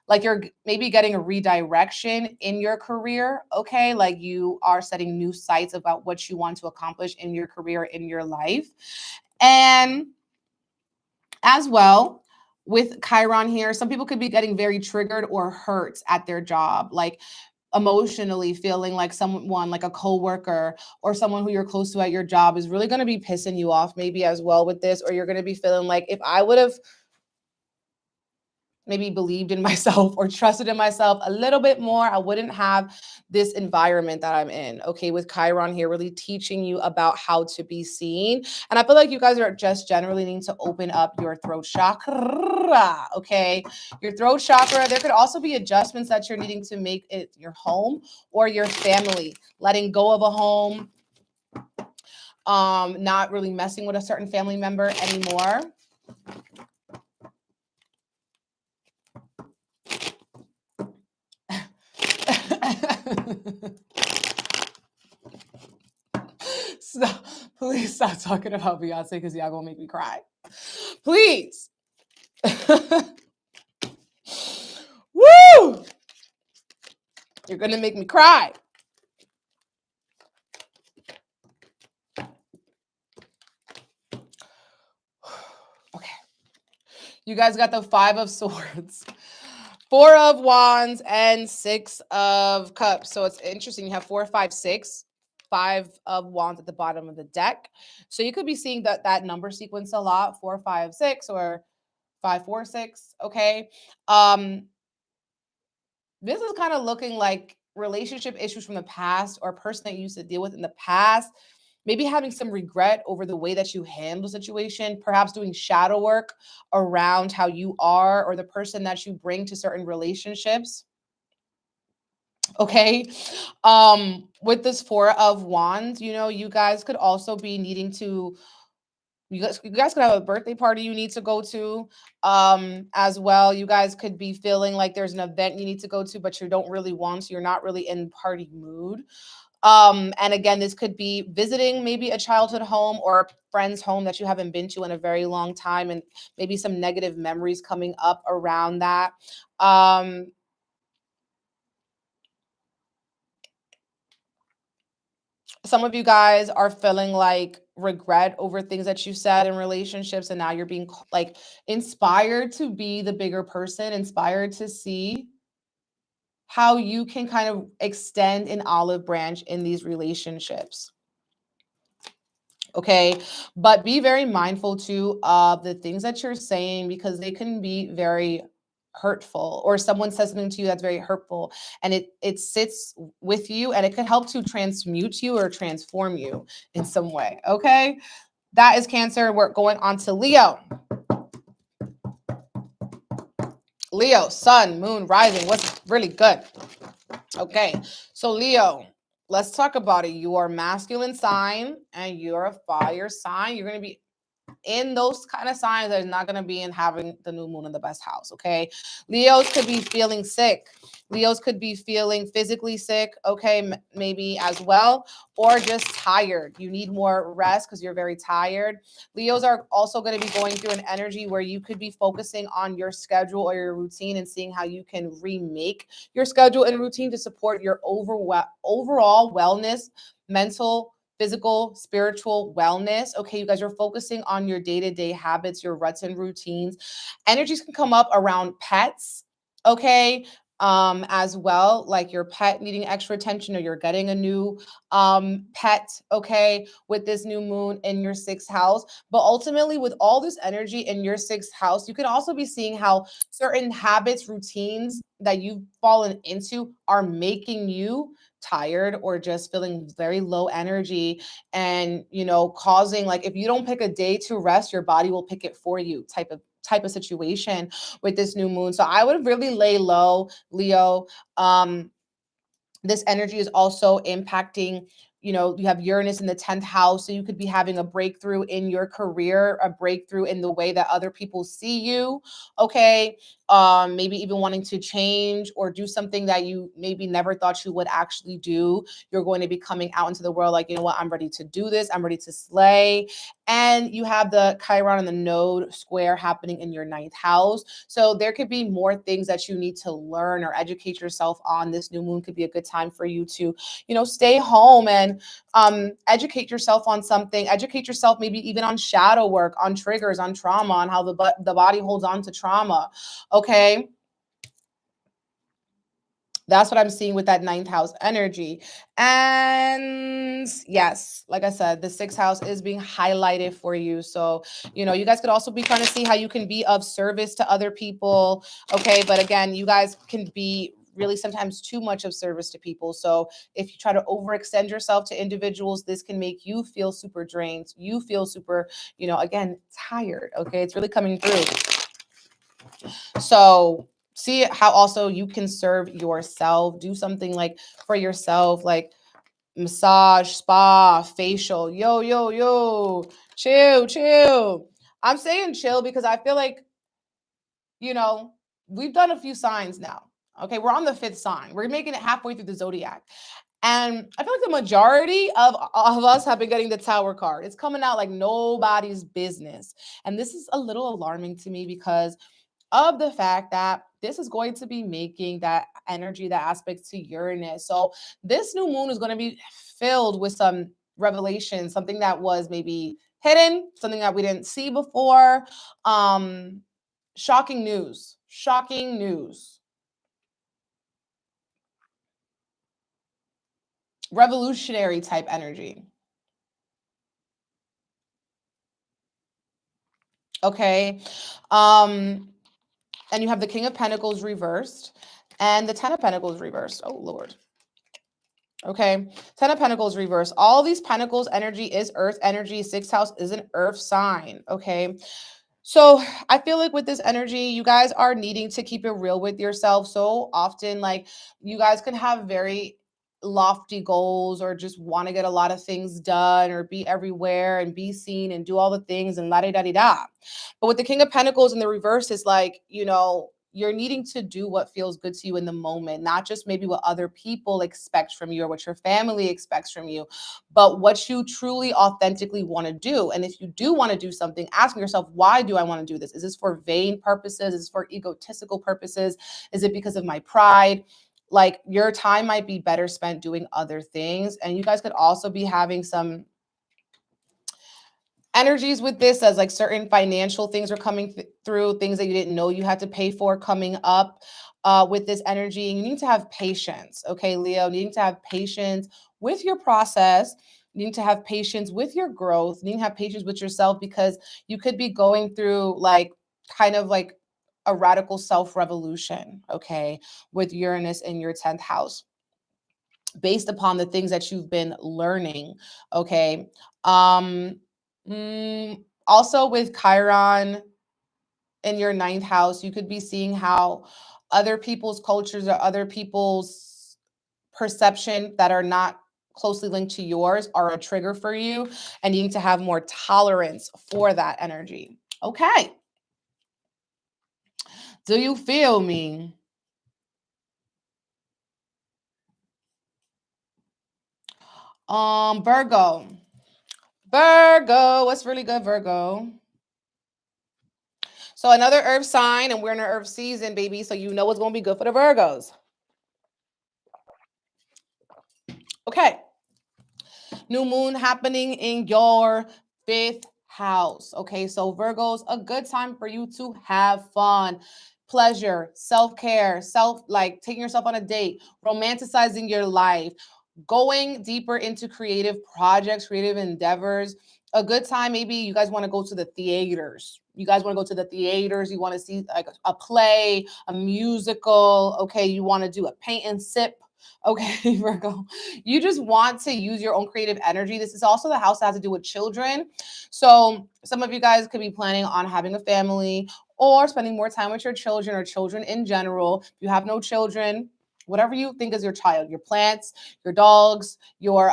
like you're maybe getting a redirection in your career. Okay. Like you are setting new sights about what you want to accomplish in your career, in your life. And as well, with Chiron here, some people could be getting very triggered or hurt at their job, like emotionally feeling like someone, like a coworker or someone who you're close to at your job, is really going to be pissing you off maybe as well with this. Or you're going to be feeling like, if I would have maybe believed in myself or trusted in myself a little bit more, I wouldn't have this environment that I'm in. Okay, with Chiron here really teaching you about how to be seen. And I feel like you guys are just generally needing to open up your throat chakra. Okay, your throat chakra. There could also be adjustments that you're needing to make at your home or your family, letting go of a home, not really messing with a certain family member anymore. So, please stop talking about Beyonce, because y'all gonna make me cry. Please. Woo! You're gonna make me cry. Okay. You guys got the 5 of Swords, 4 of Wands, and 6 of Cups. So it's interesting. You have 4, 5, 6. 5 of Wands at the bottom of the deck. So you could be seeing that number sequence a lot, 4, 5, 6, or 5, 4, 6. Okay. This is kind of looking like relationship issues from the past, or a person that you used to deal with in the past, maybe having some regret over the way that you handle the situation, perhaps doing shadow work around how you are or the person that you bring to certain relationships. Okay. With this 4 of Wands, you guys could also be needing to, you guys could have a birthday party you need to go to, as well. You guys could be feeling like there's an event you need to go to, but you don't really want to. You're not really in party mood. And again, this could be visiting maybe a childhood home or a friend's home that you haven't been to in a very long time, and maybe some negative memories coming up around that. Some of you guys are feeling like regret over things that you said in relationships, and now you're being like inspired to be the bigger person, inspired to see how you can kind of extend an olive branch in these relationships. Okay, but be very mindful too of the things that you're saying, because they can be very hurtful, or someone says something to you that's very hurtful, and it sits with you, and it could help to transmute you or transform you in some way. Okay, that is Cancer. We're going on to Leo. Leo, sun, moon, rising. What's really good? Okay, so Leo, let's talk about it. You are a masculine sign and you're a fire sign. You're going to be in those kind of signs that are not going to be in having the new moon in the best house. Okay, Leos could be feeling sick. Leos could be feeling physically sick. Okay, maybe as well, or just tired. You need more rest because you're very tired. Leos are also going to be going through an energy where you could be focusing on your schedule or your routine and seeing how you can remake your schedule and routine to support your overall wellness, mental, physical, spiritual wellness. Okay, you guys are focusing on your day-to-day habits, your ruts and routines. Energies can come up around pets. Okay, as well, like your pet needing extra attention or you're getting a new pet, okay, with this new moon in your sixth house. But ultimately, with all this energy in your sixth house, you can also be seeing how certain habits, routines that you've fallen into are making you tired or just feeling very low energy, and causing, like, if you don't pick a day to rest, your body will pick it for you, type of situation with this new moon. So I would really lay low, Leo. This energy is also impacting, you have Uranus in the 10th house, so you could be having a breakthrough in your career, a breakthrough in the way that other people see you, okay? Maybe even wanting to change or do something that you maybe never thought you would actually do. You're going to be coming out into the world like, you know what, I'm ready to do this, I'm ready to slay. And you have the Chiron and the node square happening in your 9th house. So there could be more things that you need to learn or educate yourself on. This new moon could be a good time for you to, stay home and educate yourself on something. Educate yourself maybe even on shadow work, on triggers, on trauma, on how the body holds on to trauma. Okay. That's what I'm seeing with that 9th house energy. And yes, like I said, the 6th house is being highlighted for you. So, you guys could also be trying to see how you can be of service to other people. Okay. But again, you guys can be really sometimes too much of service to people. So if you try to overextend yourself to individuals, this can make you feel super drained. You feel super, again, tired. Okay. It's really coming through. So see how also you can serve yourself. Do something like for yourself, like massage, spa, facial. Yo, chill. I'm saying chill because I feel like, we've done a few signs now. Okay, we're on the 5th sign. We're making it halfway through the zodiac. And I feel like the majority of us have been getting the Tower card. It's coming out like nobody's business. And this is a little alarming to me because of the fact that this is going to be making that energy, that aspect to Uranus. So this new moon is going to be filled with some revelation, something that was maybe hidden, something that we didn't see before. Shocking news. Revolutionary type energy. Okay. And you have the King of Pentacles reversed and the Ten of Pentacles reversed. Oh, Lord. Okay. Ten of Pentacles reversed. All these Pentacles energy is earth energy. 6th house is an earth sign. Okay. So I feel like with this energy, you guys are needing to keep it real with yourself so often. Like, you guys can have very lofty goals or just want to get a lot of things done or be everywhere and be seen and do all the things and la da da da. But with the King of Pentacles in the reverse, is like, you're needing to do what feels good to you in the moment, not just maybe what other people expect from you or what your family expects from you, but what you truly authentically want to do. And if you do want to do something, asking yourself, why do I want to do this? Is this for vain purposes? Is this for egotistical purposes? Is it because of my pride? Like, your time might be better spent doing other things. And you guys could also be having some energies with this, as like certain financial things are coming through, things that you didn't know you had to pay for coming up with this energy. And you need to have patience. Okay, Leo, needing to have patience with your process, needing to have patience with your growth, needing to have patience with yourself, because you could be going through like kind of like a radical self-revolution, okay, with Uranus in your 10th house, based upon the things that you've been learning, okay? Um, Also with Chiron in your 9th house, you could be seeing how other people's cultures or other people's perception that are not closely linked to yours are a trigger for you, and you need to have more tolerance for that energy. Okay. Do you feel me? Virgo. Virgo, what's really good, Virgo? So another earth sign, and we're in an earth season, baby. So you know what's going to be good for the Virgos. Okay. New moon happening in your 5th house. Okay. So Virgos, a good time for you to have fun. pleasure, self-care, like taking yourself on a date, romanticizing your life, going deeper into creative projects, creative endeavors. A good time, maybe you guys want to go to the theaters. You guys want to go to the theaters. You want to see like a play, a musical. Okay, you want to do a paint and sip. Okay, Virgo. You just want to use your own creative energy. This is also the house that has to do with children. So some of you guys could be planning on having a family or spending more time with your children or children in general. If you have no children, whatever you think is your child, your plants, your dogs, your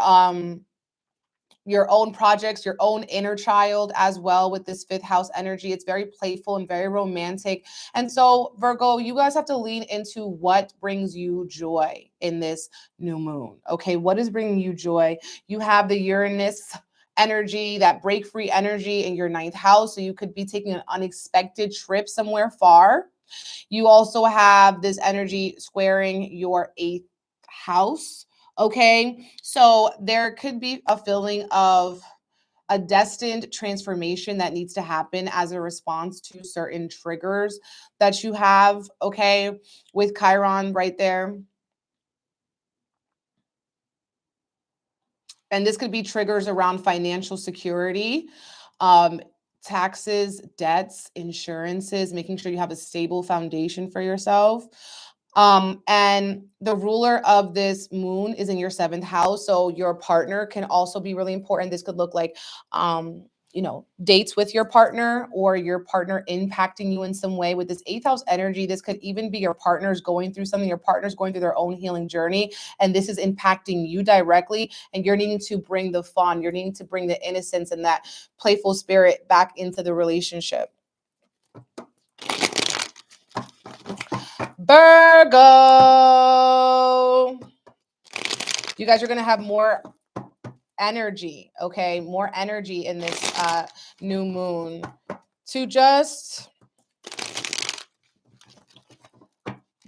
own projects, your own inner child as well with this fifth house energy. It's very playful and very romantic. And so Virgo, you guys have to lean into what brings you joy in this new moon. Okay, what is bringing you joy? You have the Uranus energy, that break free energy in your ninth house. So you could be taking an unexpected trip somewhere far. You also have this energy squaring your eighth house. Okay, so there could be a feeling of a destined transformation that needs to happen as a response to certain triggers that you have, okay, with Chiron right there. And this could be triggers around financial security, taxes, debts, insurances, making sure you have a stable foundation for yourself. And the ruler of this moon is in your seventh house. So your partner can also be really important. This could look like, dates with your partner or your partner impacting you in some way with this eighth house energy. This could even be your partner's going through something, your partner's going through their own healing journey, and this is impacting you directly. And you're needing to bring the fun, you're needing to bring the innocence and that playful spirit back into the relationship. Virgo, you guys are going to have more energy, okay? More energy in this new moon to just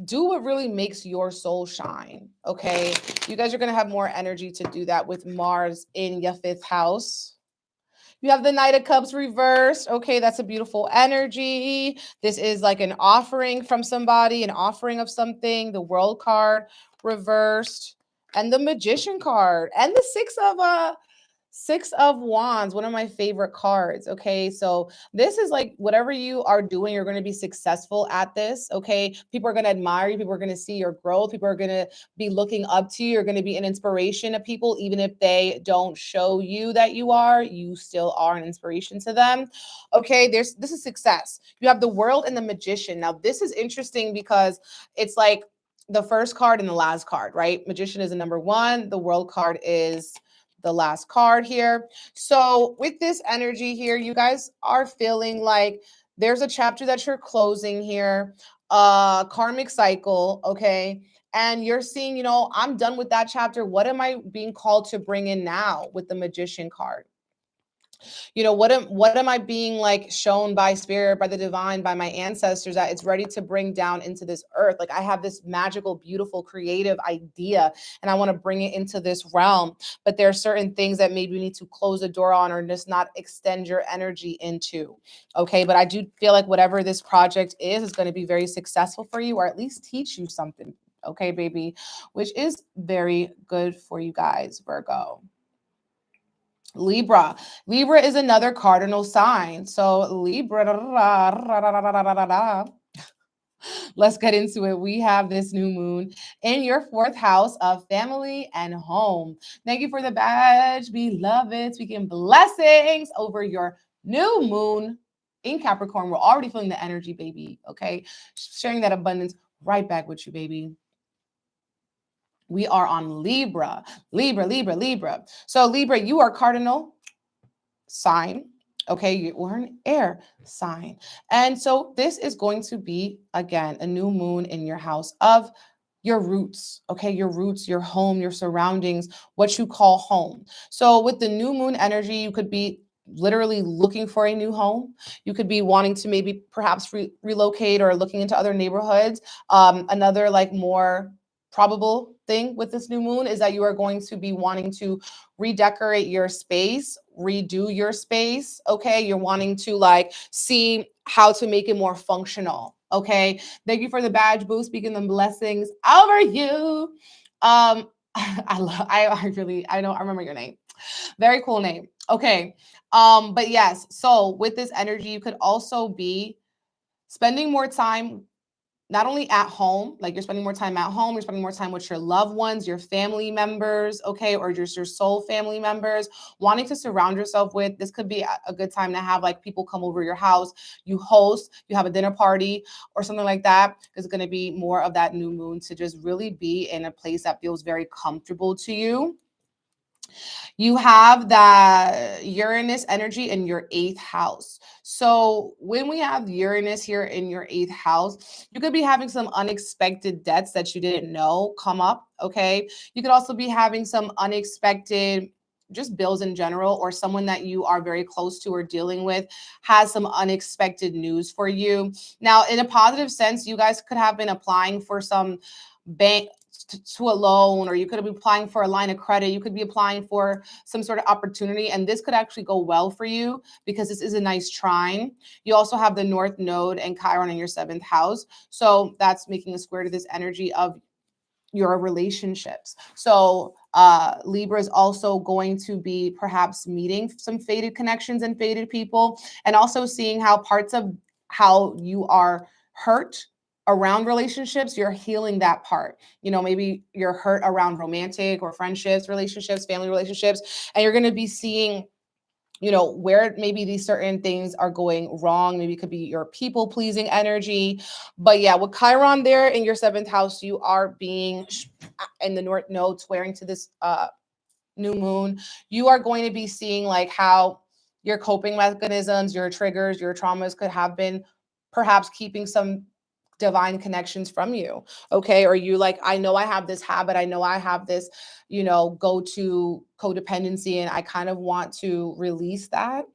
do what really makes your soul shine, okay? You guys are going to have more energy to do that with Mars in your fifth house. You have the Knight of Cups reversed. Okay, that's a beautiful energy. This is like an offering from somebody, an offering of something. The World card reversed. And the Magician card. And the Six of Wands, one of my favorite cards. Okay, so this is like whatever you are doing, you're going to be successful at this. Okay, people are going to admire you. People are going to see your growth. People are going to be looking up to you. You're going to be an inspiration to people, even if they don't show you that you are. You still are an inspiration to them. Okay, this is success. You have the World and the Magician. Now, this is interesting because it's like the first card and the last card, right? Magician is a number one. The World card is the last card here. So with this energy here, you guys are feeling like there's a chapter that you're closing here, karmic cycle, okay? And you're seeing, I'm done with that chapter. What am I being called to bring in now with the Magician card? What am I being like shown by spirit, by the divine, by my ancestors that it's ready to bring down into this earth? Like I have this magical, beautiful, creative idea and I want to bring it into this realm. But there are certain things that maybe we need to close the door on or just not extend your energy into. Okay. But I do feel like whatever this project is going to be very successful for you or at least teach you something. Okay, baby, which is very good for you guys, Virgo. Libra. Libra is another cardinal sign. So Libra, let's get into it. We have this new moon in your fourth house of family and home. Thank you for the badge, beloved. Speaking blessings over your new moon in Capricorn. We're already feeling the energy, baby. Okay. Sharing that abundance right back with you, baby. We are on Libra, Libra, Libra, Libra. So Libra, you are cardinal sign. Okay, you are an air sign. And so this is going to be, again, a new moon in your house of your roots. Okay, your roots, your home, your surroundings, what you call home. So with the new moon energy, you could be literally looking for a new home. You could be wanting to maybe perhaps relocate or looking into other neighborhoods. Another like more probable thing with this new moon is that you are going to be wanting to redecorate your space, redo your space. Okay, you're wanting to like see how to make it more functional. Okay. Thank you for the badge boost. Speaking the blessings over you. I remember your name. Very cool name. Okay. But yes, so with this energy, you could also be spending more time not only at home, like you're spending more time at home, you're spending more time with your loved ones, your family members, okay, or just your soul family members, wanting to surround yourself with. This could be a good time to have like people come over your house, you host, you have a dinner party or something like that. It's going to be more of that new moon to just really be in a place that feels very comfortable to you. You have that Uranus energy in your 8th house. So when we have Uranus here in your 8th house, you could be having some unexpected debts that you didn't know come up, okay? You could also be having some unexpected just bills in general, or someone that you are very close to or dealing with has some unexpected news for you. Now, in a positive sense, you guys could have been applying for some bank to a loan, or you could be applying for a line of credit. You could be applying for some sort of opportunity, and this could actually go well for you because this is a nice trine. You also have the North Node and Chiron in your 7th house. So that's making a square to this energy of your relationships. So Libra is also going to be perhaps meeting some fated connections and fated people, and also seeing how parts of how you are hurt around relationships, you're healing that part. You know, maybe you're hurt around romantic or friendships, relationships, family relationships, and you're going to be seeing, you know, where maybe these certain things are going wrong. Maybe it could be your people pleasing energy. But yeah, with Chiron there in your 7th house, you are being in the North Node squaring to this new moon. You are going to be seeing like how your coping mechanisms, your triggers, your traumas could have been perhaps keeping some divine connections from you. Okay. Or you like, I know I have this habit. I know I have this, you know, go to codependency, and I kind of want to release that.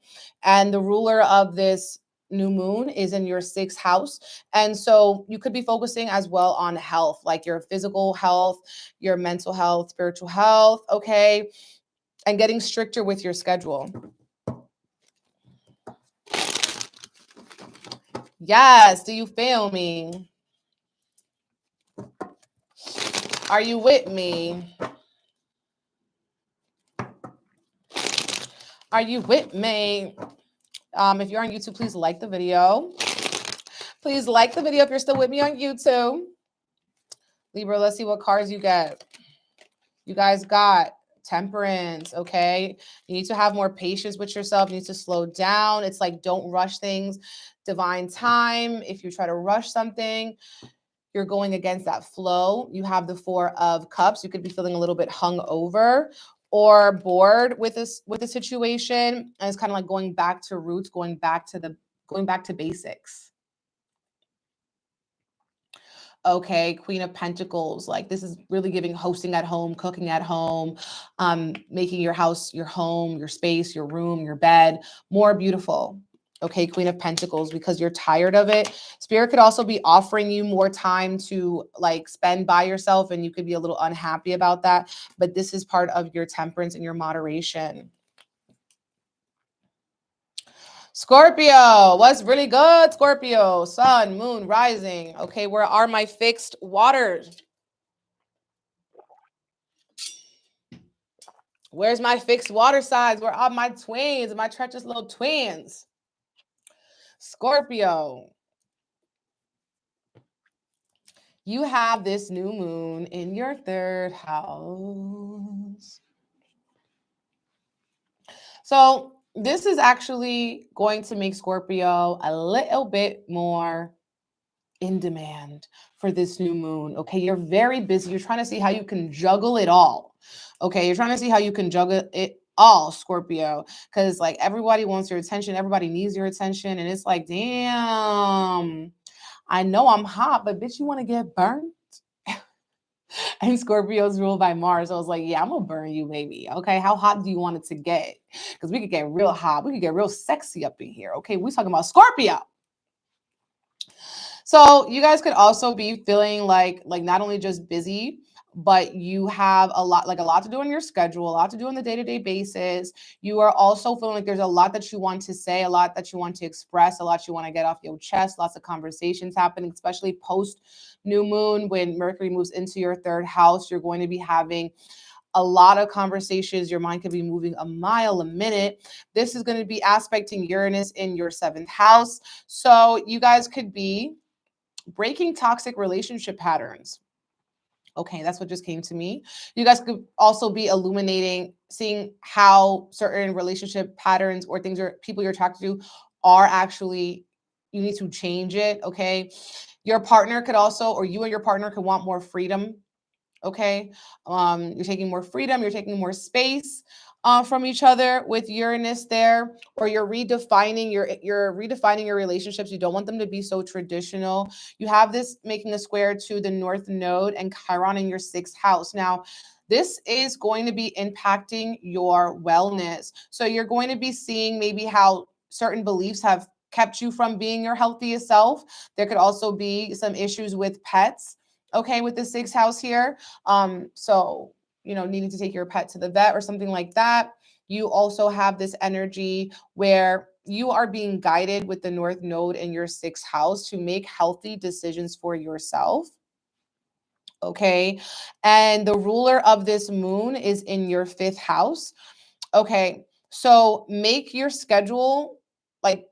And the ruler of this new moon is in your 6th house. And so you could be focusing as well on health, like your physical health, your mental health, spiritual health. Okay. And getting stricter with your schedule. Yes. Do you feel me? Are you with me? Are you with me? If you're on YouTube, please like the video. Please like the video if you're still with me on YouTube. Libra, let's see what cards you get. You guys got Temperance, okay? You need to have more patience with yourself. You need to slow down. It's like, don't rush things. Divine time. If you try to rush something, you're going against that flow. You have the 4 of Cups. You could be feeling a little bit hung over or bored with the situation. And it's kind of like going back to roots, going back to basics. Okay, Queen of Pentacles. Like, this is really giving hosting at home, cooking at home, making your house, your home, your space, your room, your bed more beautiful. Okay, Queen of Pentacles, because you're tired of it. Spirit could also be offering you more time to like spend by yourself, and you could be a little unhappy about that. But this is part of your temperance and your moderation. Scorpio, what's really good, Scorpio? Sun, moon, rising. Okay, where are my fixed waters? Where's my fixed water signs? Where are my twins, my treacherous little twins? Scorpio, you have this new moon in your 3rd house. So this is actually going to make Scorpio a little bit more in demand for this new moon. Okay, you're very busy. You're trying to see how you can juggle it all. Okay, you're trying to see how you can juggle it all, Scorpio, because like everybody wants your attention, everybody needs your attention, and it's like, damn, I know I'm hot, but bitch, you want to get burned? And Scorpio's ruled by Mars. So I was like, yeah, I'm gonna burn you, baby. Okay, how hot do you want it to get? Because we could get real hot, we could get real sexy up in here. Okay, we're talking about Scorpio. So you guys could also be feeling like not only just busy, but you have a lot to do on your schedule, a lot to do on the day-to-day basis. You are also feeling like there's a lot that you want to say, a lot that you want to express, a lot you want to get off your chest, lots of conversations happening, especially post new moon when Mercury moves into your third house. You're going to be having a lot of conversations. Your mind could be moving a mile a minute. This is going to be aspecting Uranus in your seventh house. So you guys could be breaking toxic relationship patterns. Okay, that's what just came to me. You guys could also be illuminating, seeing how certain relationship patterns or things or people you're attracted to are actually, you need to change it. Okay. Your partner could also, or you and your partner could want more freedom. Okay. You're taking more freedom, you're taking more space from each other with Uranus there, or you're redefining your relationships. You don't want them to be so traditional. You have this making a square to the North Node and Chiron in your sixth house. Now, this is going to be impacting your wellness. So you're going to be seeing maybe how certain beliefs have kept you from being your healthiest self. There could also be some issues with pets. Okay, with the sixth house here. So, needing to take your pet to the vet or something like that. You also have this energy where you are being guided with the North Node in your sixth house to make healthy decisions for yourself. Okay. And the ruler of this moon is in your fifth house. Okay. So make your schedule,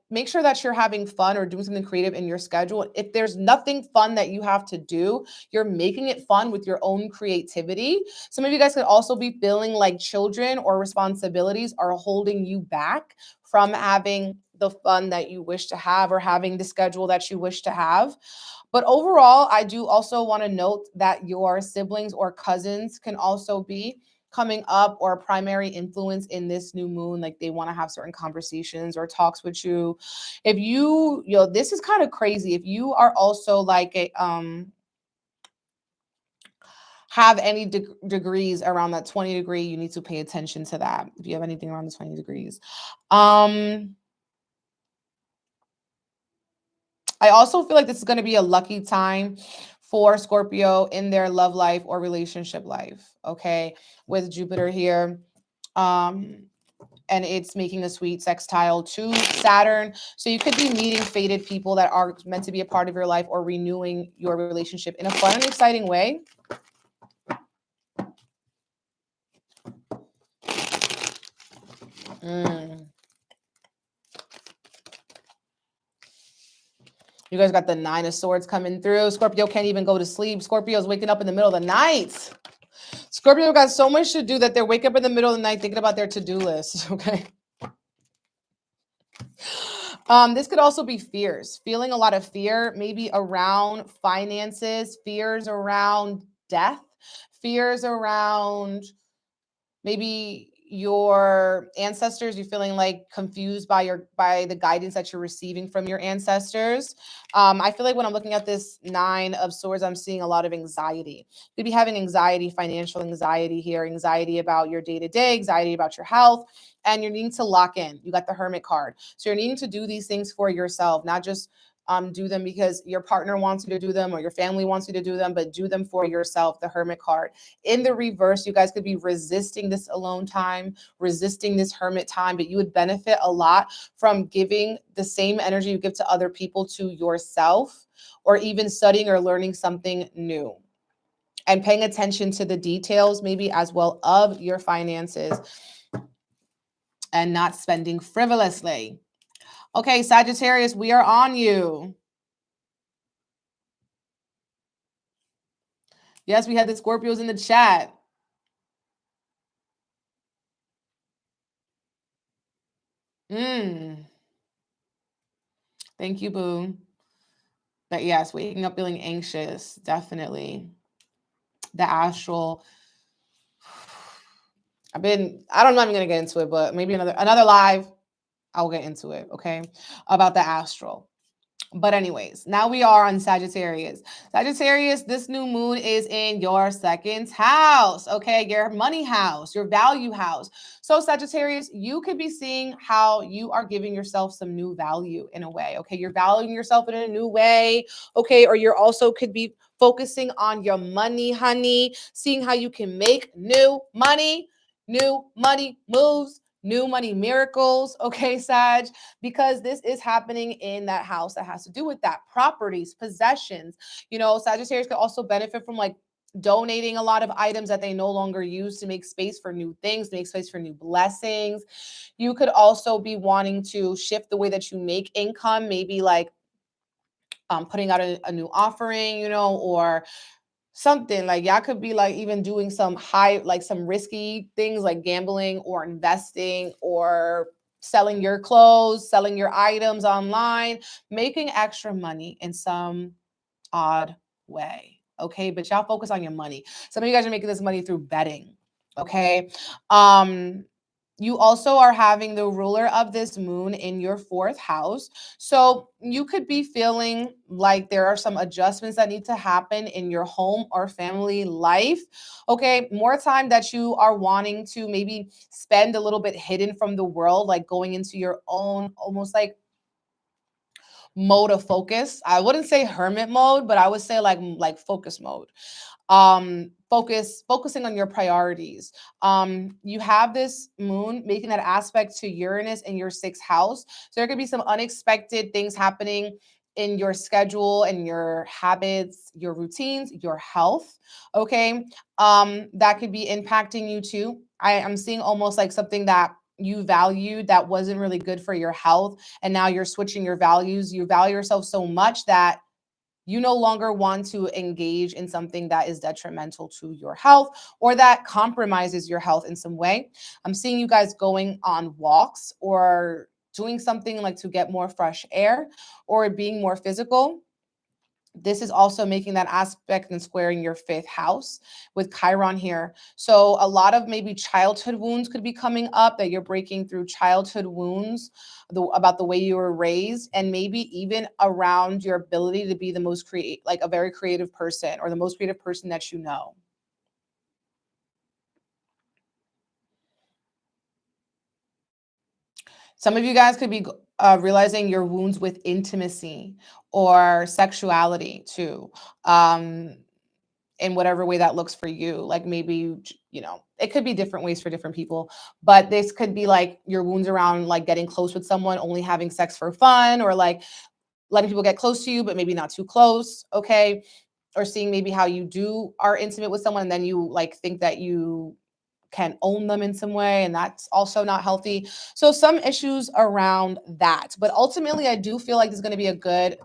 make sure that you're having fun or doing something creative in your schedule. If there's nothing fun that you have to do, you're making it fun with your own creativity. Some of you guys could also be feeling like children or responsibilities are holding you back from having the fun that you wish to have or having the schedule that you wish to have. But overall, I do also want to note that your siblings or cousins can also be coming up or a primary influence in this new moon. Like they want to have certain conversations or talks with you. If this is kind of crazy. If you are also like have any degrees around that 20 degree, you need to pay attention to that. If you have anything around the 20 degrees. I also feel like this is going to be a lucky time for Scorpio in their love life or relationship life. Okay. With Jupiter here. And it's making a sweet sextile to Saturn. So you could be meeting fated people that are meant to be a part of your life or renewing your relationship in a fun and exciting way. You guys got the Nine of Swords coming through. Scorpio can't even go to sleep. Scorpio's waking up in the middle of the night. Scorpio got so much to do that they're waking up in the middle of the night thinking about their to-do list. Okay. This could also be fears, feeling a lot of fear, maybe around finances, fears around death, fears around maybe your ancestors. You're feeling like confused by the guidance that you're receiving from your ancestors. I feel like when I'm looking at this Nine of Swords, I'm seeing a lot of anxiety. You could be having anxiety, financial anxiety here, anxiety about your day-to-day, anxiety about your health, and you're needing to lock in. You got the Hermit card. So you're needing to do these things for yourself, not just do them because your partner wants you to do them or your family wants you to do them, but do them for yourself, the Hermit card. In the reverse, you guys could be resisting this alone time, resisting this hermit time, but you would benefit a lot from giving the same energy you give to other people to yourself, or even studying or learning something new and paying attention to the details maybe as well of your finances and not spending frivolously. Okay, Sagittarius, we are on you. Yes, we had the Scorpios in the chat. Thank you, boo. But yes, waking up feeling anxious, definitely. The astral. I don't know if I'm going to get into it, but maybe another live, I'll get into it, okay? About the astral. But anyways, now we are on Sagittarius. Sagittarius, this new moon is in your second house, okay? Your money house, your value house. So Sagittarius, you could be seeing how you are giving yourself some new value in a way, okay? You're valuing yourself in a new way, okay? Or you're also could be focusing on your money, honey, seeing how you can make new money moves, new money miracles, okay, Sag? Because this is happening in that house that has to do with that properties, possessions. You know, Sagittarius could also benefit from like donating a lot of items that they no longer use to make space for new things, to make space for new blessings. You could also be wanting to shift the way that you make income, maybe like putting out a new offering, you know, or something like y'all could be like even doing some high, like some risky things like gambling or investing or selling your clothes, selling your items online, making extra money in some odd way. Okay. But y'all focus on your money. Some of you guys are making this money through betting. Okay. You also are having the ruler of this moon in your fourth house. So you could be feeling like there are some adjustments that need to happen in your home or family life. Okay. More time that you are wanting to maybe spend a little bit hidden from the world, like going into your own almost like mode of focus. I wouldn't say hermit mode, but I would say like focus mode. Focusing on your priorities. You have this moon making that aspect to Uranus in your sixth house. So there could be some unexpected things happening in your schedule and your habits, your routines, your health. Okay. That could be impacting you too. I'm seeing almost like something that you valued that wasn't really good for your health. And now you're switching your values. You value yourself so much that you no longer want to engage in something that is detrimental to your health or that compromises your health in some way. I'm seeing you guys going on walks or doing something like to get more fresh air or being more physical. This is also making that aspect and squaring your fifth house with Chiron here. So a lot of maybe childhood wounds could be coming up, that you're breaking through childhood wounds about the way you were raised, and maybe even around your ability to be the most like a very creative person or the most creative person that you know. Some of you guys could be realizing your wounds with intimacy or sexuality too. In whatever way that looks for you. Like maybe, you know, it could be different ways for different people, but this could be like your wounds around like getting close with someone, only having sex for fun, or like letting people get close to you, but maybe not too close. Okay. Or seeing maybe how you are intimate with someone and then you like think that you can own them in some way, and that's also not healthy. So some issues around that. But ultimately, I do feel like this is going to be a good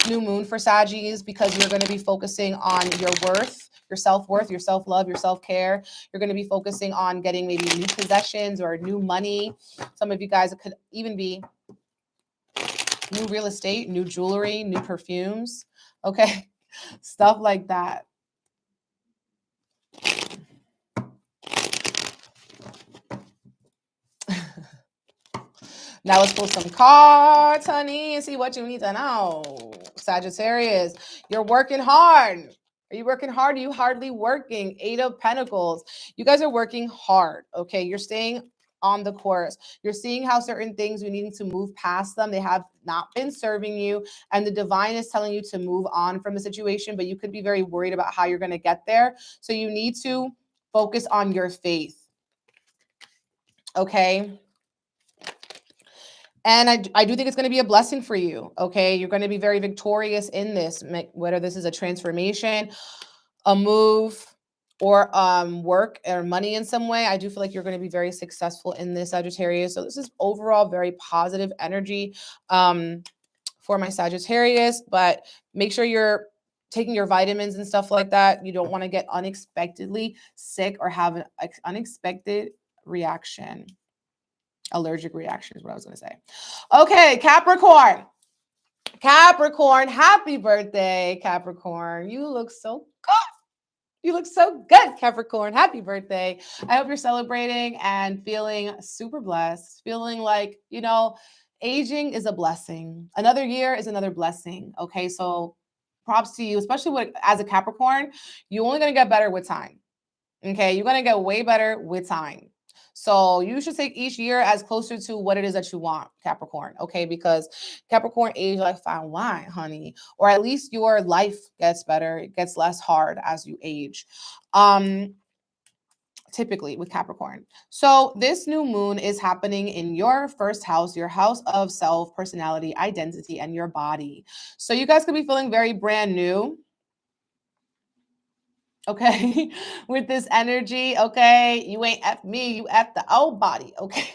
new moon for Saggies because you're going to be focusing on your worth, your self-worth, your self-love, your self-care. You're going to be focusing on getting maybe new possessions or new money. Some of you guys, it could even be new real estate, new jewelry, new perfumes. Okay. Stuff like that. Now let's pull some cards, honey, and see what you need to know. Sagittarius, you're working hard. Are you working hard? Are you hardly working? Eight of Pentacles. You guys are working hard, okay? You're staying on the course. You're seeing how certain things you needing to move past them. They have not been serving you, and the divine is telling you to move on from the situation, but you could be very worried about how you're going to get there. So you need to focus on your faith, okay? And I do think it's going to be a blessing for you. Okay. You're going to be very victorious in this, whether this is a transformation, a move, or work or money in some way. I do feel like you're going to be very successful in this, Sagittarius. So this is overall very positive energy for my Sagittarius, but make sure you're taking your vitamins and stuff like that. You don't want to get unexpectedly sick or have an unexpected reaction. Allergic reaction is what I was going to say. Okay, Capricorn. Capricorn, happy birthday, Capricorn. You look so good. You look so good, Capricorn. Happy birthday. I hope you're celebrating and feeling super blessed, feeling like, you know, aging is a blessing. Another year is another blessing. Okay, so props to you, especially as a Capricorn. You're only going to get better with time. Okay, you're going to get way better with time. So you should take each year as closer to what it is that you want, Capricorn. Okay, because Capricorn age like fine wine, honey, or at least your life gets better. It gets less hard as you age. Typically with Capricorn. So this new moon is happening in your first house, your house of self, personality, identity, and your body. So you guys could be feeling very brand new. Okay, with this energy. Okay, you ain't F me, you F the old body. Okay.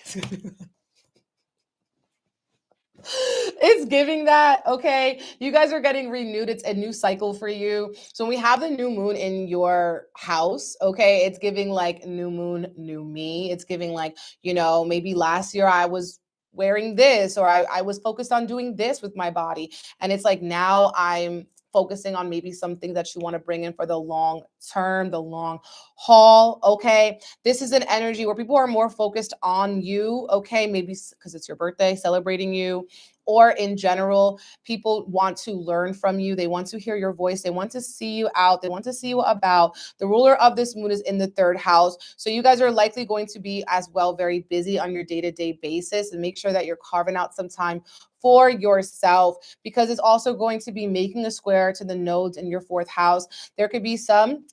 It's giving that. Okay, you guys are getting renewed. It's a new cycle for you. So when we have the new moon in your house, okay, it's giving like new moon, new me. It's giving like, maybe last year I was wearing this, or I was focused on doing this with my body, and it's like now I'm focusing on maybe something that you want to bring in for the long term, the long haul. Okay, this is an energy where people are more focused on you. Okay, maybe because it's your birthday, celebrating you, or in general, people want to learn from you. They want to hear your voice. They want to see you out. They want to see you about. The ruler of this moon is in the third house. So you guys are likely going to be as well very busy on your day-to-day basis, and make sure that you're carving out some time for yourself, because it's also going to be making a square to the nodes in your fourth house. There could be some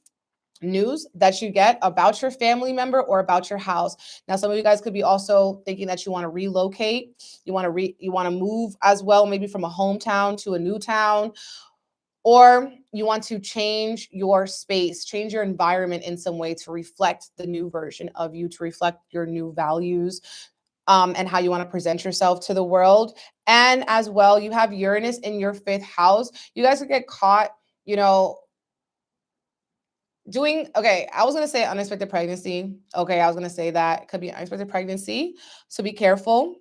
news that you get about your family member or about your house. Now, some of you guys could be also thinking that you want to relocate. You want to move as well, maybe from a hometown to a new town, or you want to change your space, change your environment in some way to reflect the new version of you, to reflect your new values, and how you want to present yourself to the world. And as well, you have Uranus in your fifth house. You guys could get caught, okay, I was going to say unexpected pregnancy. Okay, I was going to say that it could be unexpected pregnancy, so be careful.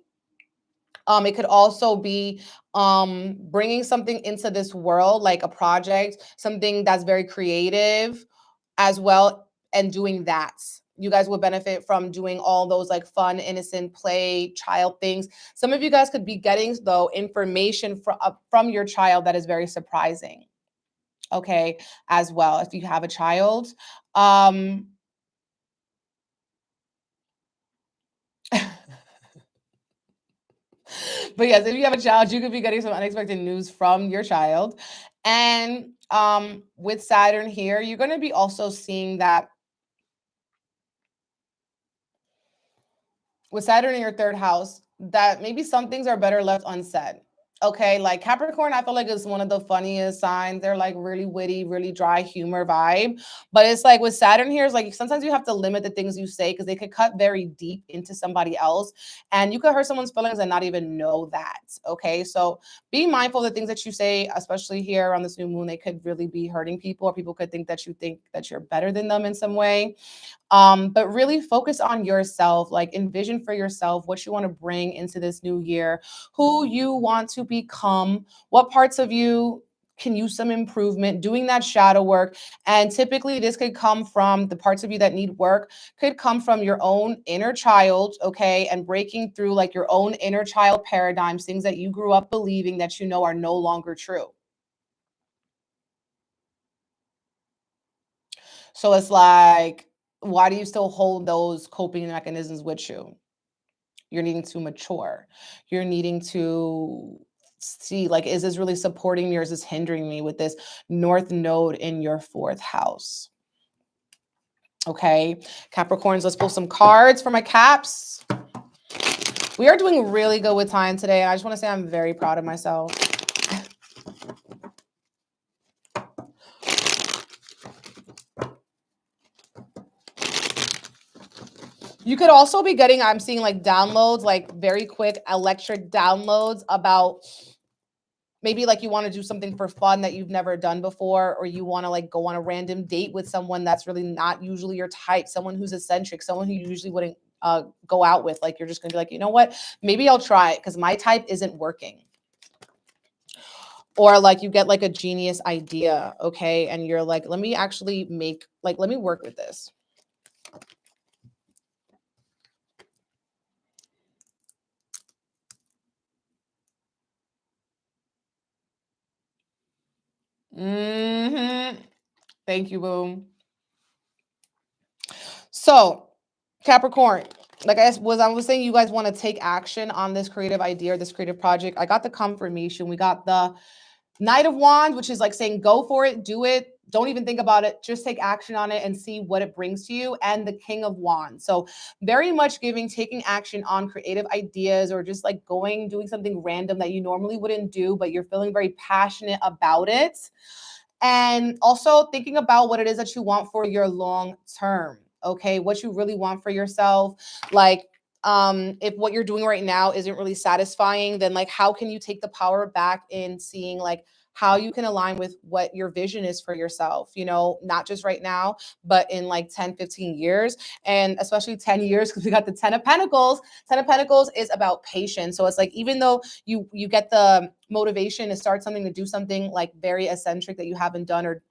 It could also be bringing something into this world, like a project, something that's very creative as well, and doing that. You guys would benefit from doing all those like fun, innocent play, child things. Some of you guys could be getting, though, information from your child that is very surprising. Okay, as well, if you have a child. But yes, if you have a child, you could be getting some unexpected news from your child. And with Saturn here, you're going to be also seeing that with Saturn in your third house, that maybe some things are better left unsaid. Okay, like Capricorn, I feel like it's one of the funniest signs. They're like really witty, really dry humor vibe. But it's like with Saturn here, it's like sometimes you have to limit the things you say because they could cut very deep into somebody else. And you could hurt someone's feelings and not even know that. Okay, so be mindful of the things that you say, especially here on this new moon. They could really be hurting people, or people could think that you're better than them in some way. But really focus on yourself, like envision for yourself what you want to bring into this new year, who you want to become, what parts of you can use some improvement, doing that shadow work. And typically this could come from the parts of you that need work, could come from your own inner child, okay, and breaking through like your own inner child paradigms, things that you grew up believing that you know are no longer true. So it's like, why do you still hold those coping mechanisms with you? You're needing to mature. You're needing to see, like, is this really supporting me or is this hindering me with this North Node in your fourth house? Okay, Capricorns, let's pull some cards for my Caps. We are doing really good with time today. I just want to say I'm very proud of myself. You could also be getting, I'm seeing like downloads, like very quick electric downloads about maybe like you want to do something for fun that you've never done before, or you want to like go on a random date with someone that's really not usually your type, someone who's eccentric, someone who you usually wouldn't go out with. Like you're just going to be like, you know what, maybe I'll try it because my type isn't working. Or like you get like a genius idea, okay? And you're like, let me actually let me work with this. Thank you, boo. So, Capricorn, like I was saying, you guys want to take action on this creative idea or this creative project. I got the confirmation. We got the Knight of Wands, which is like saying, go for it, do it. Don't even think about it. Just take action on it and see what it brings to you. And the King of Wands. So very much taking action on creative ideas or just like doing something random that you normally wouldn't do, but you're feeling very passionate about it. And also thinking about what it is that you want for your long term. Okay, what you really want for yourself. Like, if what you're doing right now isn't really satisfying, then like how can you take the power back in seeing like how you can align with what your vision is for yourself, not just right now, but in like 10, 15 years, and especially 10 years, because we got the 10 of Pentacles. 10 of Pentacles is about patience. So it's like, even though you get the motivation to start something, to do something like very eccentric that you haven't done, or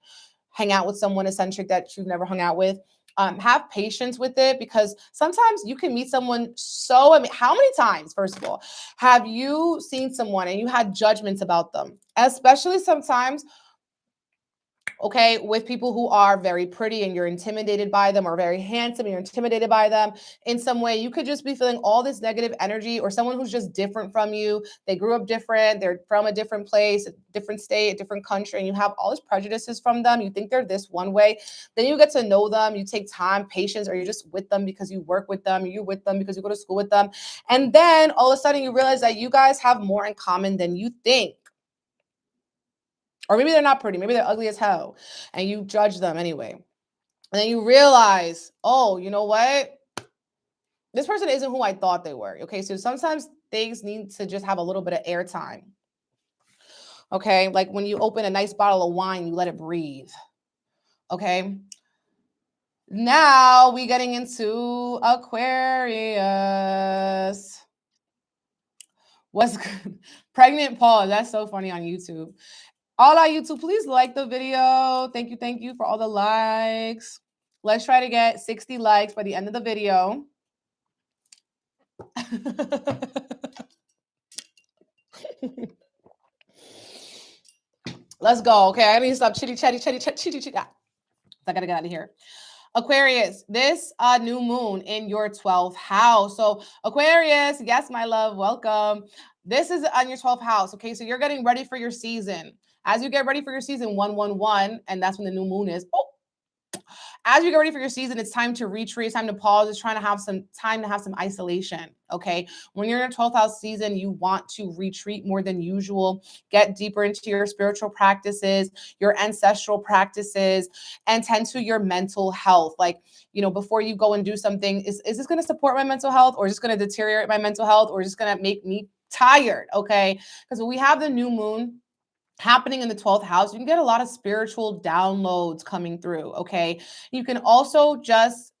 hang out with someone eccentric that you've never hung out with, have patience with it, because sometimes you can meet someone how many times, first of all, have you seen someone and you had judgments about them? Especially sometimes, okay, with people who are very pretty and you're intimidated by them, or very handsome and you're intimidated by them in some way. You could just be feeling all this negative energy, or someone who's just different from you. They grew up different. They're from a different place, a different state, a different country, and you have all these prejudices from them. You think they're this one way. Then you get to know them. You take time, patience, or you're just with them because you work with them. You're with them because you go to school with them. And then all of a sudden you realize that you guys have more in common than you think. Or maybe they're not pretty. Maybe they're ugly as hell. And you judge them anyway. And then you realize, oh, you know what? This person isn't who I thought they were. Okay. So sometimes things need to just have a little bit of airtime. Okay. Like when you open a nice bottle of wine, you let it breathe. Okay. Now we getting into Aquarius. What's good? Pregnant pause. That's so funny on YouTube. All our YouTube, please like the video. Thank you for all the likes. Let's try to get 60 likes by the end of the video. Let's go. Okay, I need to stop chitty chatty. I gotta get out of here. Aquarius, this new moon in your 12th house. So Aquarius, yes, my love, welcome. This is on your 12th house. Okay, so you're getting ready for your season. As you get ready for your season, 111, and that's when the new moon is. Oh, as you get ready for your season, it's time to retreat. It's time to pause. It's trying to have some time to have some isolation. Okay. When you're in a 12th house season, you want to retreat more than usual, get deeper into your spiritual practices, your ancestral practices, and tend to your mental health. Like, before you go and do something, is this going to support my mental health, or is this going to deteriorate my mental health, or is this going to make me tired? Okay. Because when we have the new moon happening in the 12th house, you can get a lot of spiritual downloads coming through. Okay. You can also just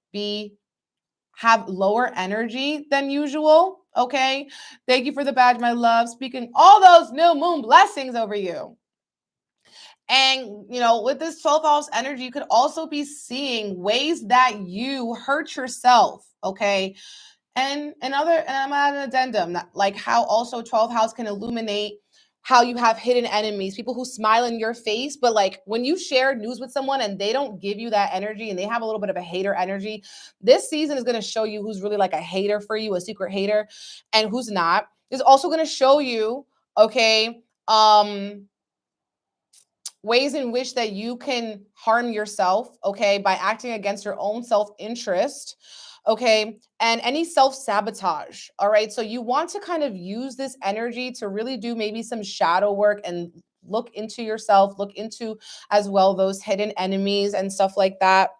have lower energy than usual. Okay. Thank you for the badge, my love. Speaking all those new moon blessings over you. And, with this 12th house energy, you could also be seeing ways that you hurt yourself. Okay. And I'm at an addendum, like how also 12th house can illuminate how you have hidden enemies, people who smile in your face, but like when you share news with someone and they don't give you that energy and they have a little bit of a hater energy, this season is going to show you who's really like a hater for you, a secret hater, and who's not. It's also going to show you, okay, ways in which that you can harm yourself, okay, by acting against your own self-interest, okay, and any self-sabotage, all right? So you want to kind of use this energy to really do maybe some shadow work and look into yourself, look into as well those hidden enemies and stuff like that.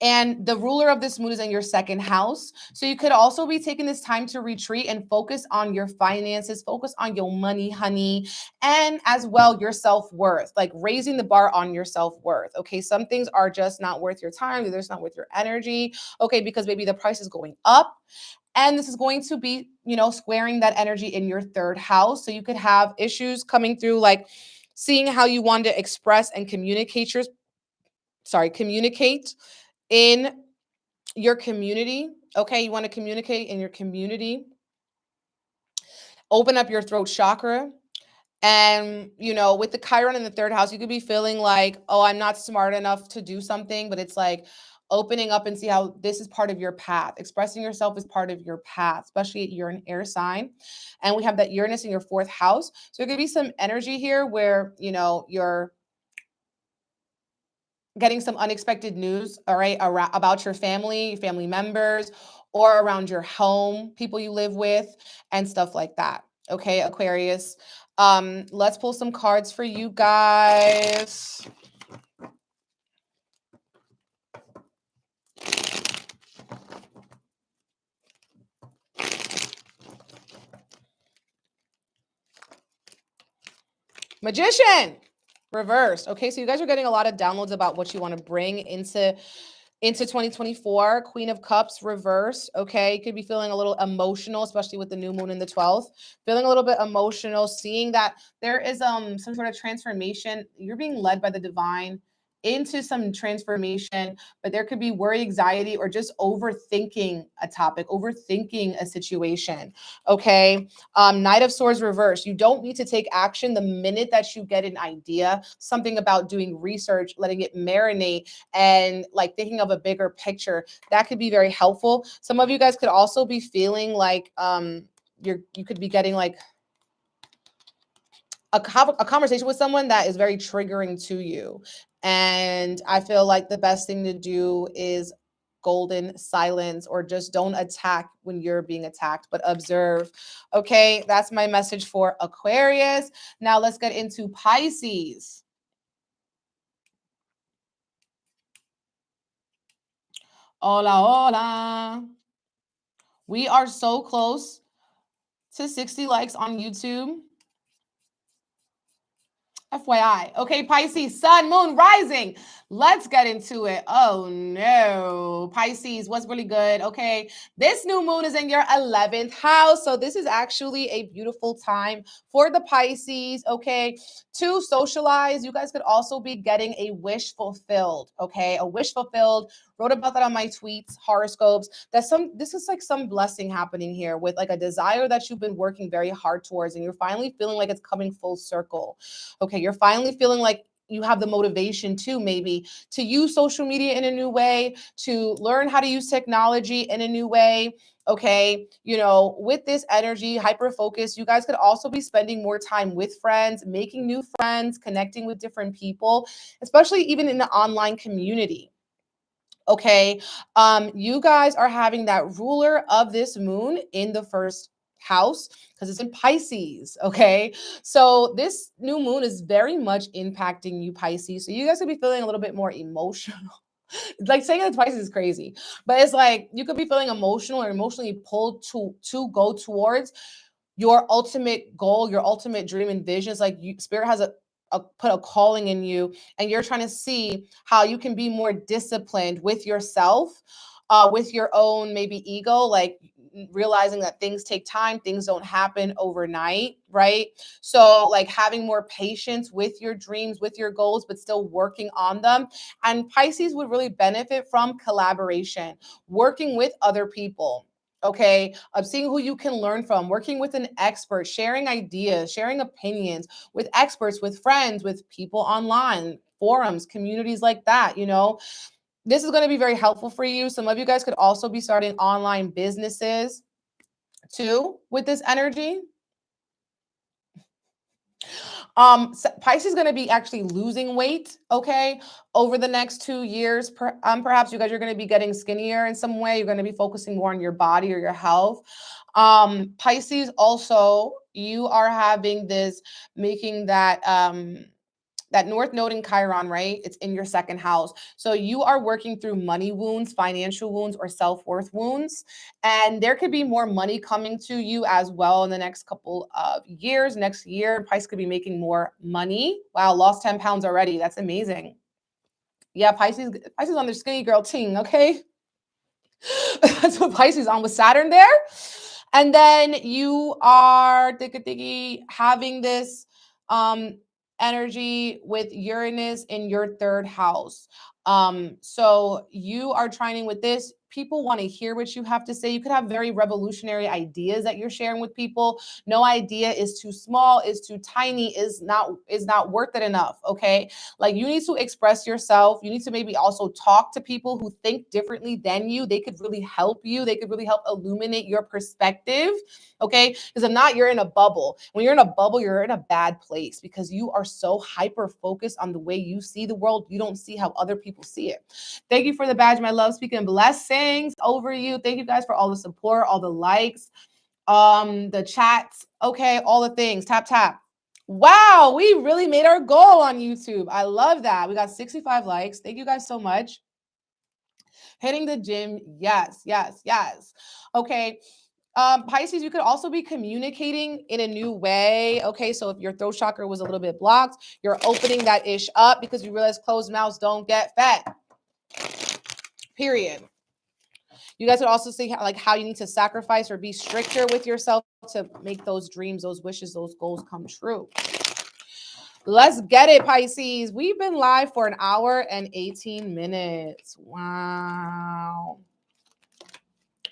And the ruler of this moon is in your second house. So you could also be taking this time to retreat and focus on your finances, focus on your money, honey, and as well your self-worth, like raising the bar on your self-worth. Okay, some things are just not worth your time, they're just not worth your energy. Okay, because maybe the price is going up. And this is going to be, squaring that energy in your third house. So you could have issues coming through, like seeing how you want to express and communicate in your community. Okay, you want to communicate in your community. Open up your throat chakra And, you know, with the Chiron in the third house, you could be feeling like, oh, I'm not smart enough to do something, but it's like opening up and see how this is part of your path. Expressing yourself is part of your path, especially you're an air sign. And we have that Uranus in your fourth house. So there could be some energy here where, you know, you're getting some unexpected news, all right, about your family members, or around your home, people you live with, and stuff like that. Okay, Aquarius. Let's pull some cards for you guys. Magician reversed. Okay, so you guys are getting a lot of downloads about what you want to bring into 2024. Queen of Cups reversed. Okay, you could be feeling a little emotional, especially with the new moon in the 12th. Feeling a little bit emotional, seeing that there is some sort of transformation. You're being led by the divine into some transformation, but there could be worry, anxiety, or just overthinking a topic, overthinking a situation. Okay. Knight of Swords reverse. You don't need to take action the minute that you get an idea, something about doing research, letting it marinate, and like thinking of a bigger picture. That could be very helpful. Some of you guys could also be feeling like you could be getting like a conversation with someone that is very triggering to you. And I feel like the best thing to do is golden silence, or just don't attack when you're being attacked, but observe. Okay, that's my message for Aquarius. Now let's get into Pisces. Hola, hola. We are so close to 60 likes on YouTube. FYI. Okay, Pisces, sun, moon, rising. Let's get into it. Oh no. Pisces, what's really good? Okay, this new moon is in your 11th house. So this is actually a beautiful time for the Pisces, okay, to socialize. You guys could also be getting a wish fulfilled, okay? A wish fulfilled. Wrote about that on my tweets, horoscopes. This is like some blessing happening here with like a desire that you've been working very hard towards, and you're finally feeling like it's coming full circle. Okay, you're finally feeling like you have the motivation to maybe to use social media in a new way, to learn how to use technology in a new way. Okay, you know, with this energy, hyper focus, you guys could also be spending more time with friends, making new friends, connecting with different people, especially even in the online community. Okay, you guys are having that ruler of this moon in the first house because it's in Pisces. Okay, so this new moon is very much impacting you, Pisces. So you guys could be feeling a little bit more emotional. Like saying it twice is crazy, but it's like you could be feeling emotional or emotionally pulled to go towards your ultimate goal, your ultimate dream and vision. It's like spirit has put a calling in you, and you're trying to see how you can be more disciplined with yourself, with your own maybe ego, like realizing that things take time, things don't happen overnight, right? So like having more patience with your dreams, with your goals, but still working on them. And Pisces would really benefit from collaboration, working with other people. Okay, of seeing who you can learn from, working with an expert, sharing ideas, sharing opinions with experts, with friends, with people online, forums, communities like that. You know, this is going to be very helpful for you. Some of you guys could also be starting online businesses too with this energy. Pisces is going to be actually losing weight, okay, over the next 2 years. Perhaps you guys are going to be getting skinnier in some way. You're going to be focusing more on your body or your health. Pisces also, you are having this, making that that North Node in Chiron, right? It's in your second house. So you are working through money wounds, financial wounds, or self-worth wounds. And there could be more money coming to you as well in the next couple of years. Next year, Pisces could be making more money. Wow, lost 10 pounds already. That's amazing. Yeah, Pisces on their skinny girl ting, okay? That's what Pisces on with Saturn there. And then you are having this energy with Uranus in your third house. So you are trining with this People want to hear what you have to say. You could have very revolutionary ideas that you're sharing with people. No idea is too small, is too tiny, is not worth it enough. Okay. Like you need to express yourself. You need to maybe also talk to people who think differently than you. They could really help you. They could really help illuminate your perspective. Okay. Because if not, you're in a bubble. When you're in a bubble, you're in a bad place because you are so hyper focused on the way you see the world. You don't see how other people see it. Thank you for the badge, my love. Speaking blessings over you. Thank you guys for all the support, all the likes, the chats. Okay, all the things. Tap, tap. Wow, we really made our goal on YouTube. I love that. We got 65 likes. Thank you guys so much. Hitting the gym. Yes, yes, yes. Okay. Pisces, you could also be communicating in a new way. Okay, so if your throat chakra was a little bit blocked, you're opening that ish up because you realize closed mouths don't get fed. Period. You guys would also see how you need to sacrifice or be stricter with yourself to make those dreams, those wishes, those goals come true. Let's get it, Pisces. We've been live for 1 hour and 18 minutes. Wow.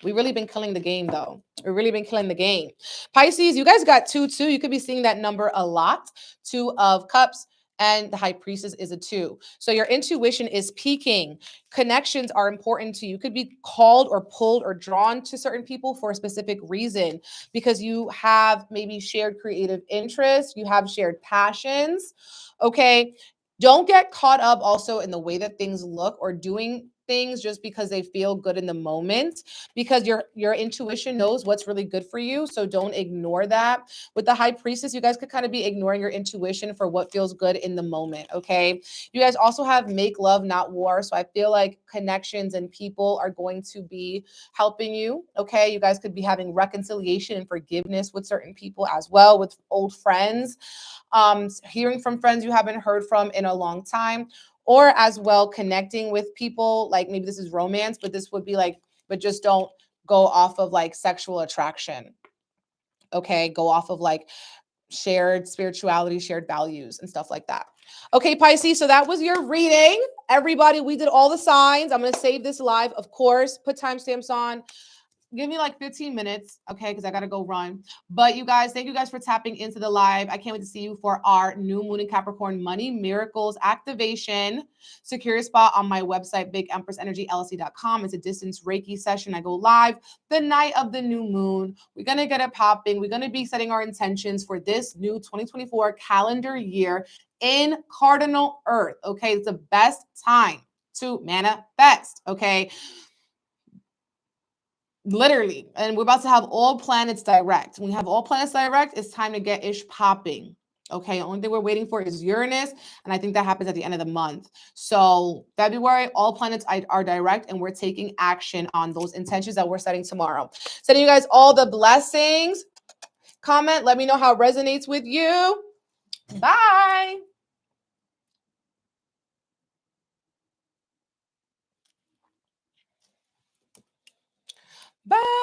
We've really been killing the game, though. We've really been killing the game. Pisces, you guys got 2-2. You could be seeing that number a lot. 2 of Cups. And the High Priestess is a 2. So your intuition is peaking. Connections are important to you. You could be called or pulled or drawn to certain people for a specific reason because you have maybe shared creative interests. You have shared passions. Okay. Don't get caught up also in the way that things look or doing things just because they feel good in the moment, because your intuition knows what's really good for you. So don't ignore that. With the High Priestess, you guys could kind of be ignoring your intuition for what feels good in the moment. Okay. You guys also have make love, not war. So I feel like connections and people are going to be helping you. Okay. You guys could be having reconciliation and forgiveness with certain people as well, with old friends, hearing from friends you haven't heard from in a long time, or as well connecting with people. Like maybe this is romance, but this would be like, but just don't go off of like sexual attraction. Okay. Go off of like shared spirituality, shared values and stuff like that. Okay, Pisces. So that was your reading. Everybody, we did all the signs. I'm going to save this live, of course, put timestamps on. Give me like 15 minutes, okay, because I got to go run. But you guys, thank you guys for tapping into the live. I can't wait to see you for our new moon in Capricorn money miracles activation. Secure your spot on my website, BigEmpressEnergyLC.com. It's a distance Reiki session. I go live the night of the new moon. We're going to get it popping. We're going to be setting our intentions for this new 2024 calendar year in Cardinal Earth, okay? It's the best time to manifest, okay? Literally. And we're about to have all planets direct. When we have all planets direct, it's time to get ish popping. Okay. The only thing we're waiting for is Uranus. And I think that happens at the end of the month. So February, all planets are direct and we're taking action on those intentions that we're setting tomorrow. Sending you guys all the blessings. Comment. Let me know how it resonates with you. Bye. Bye.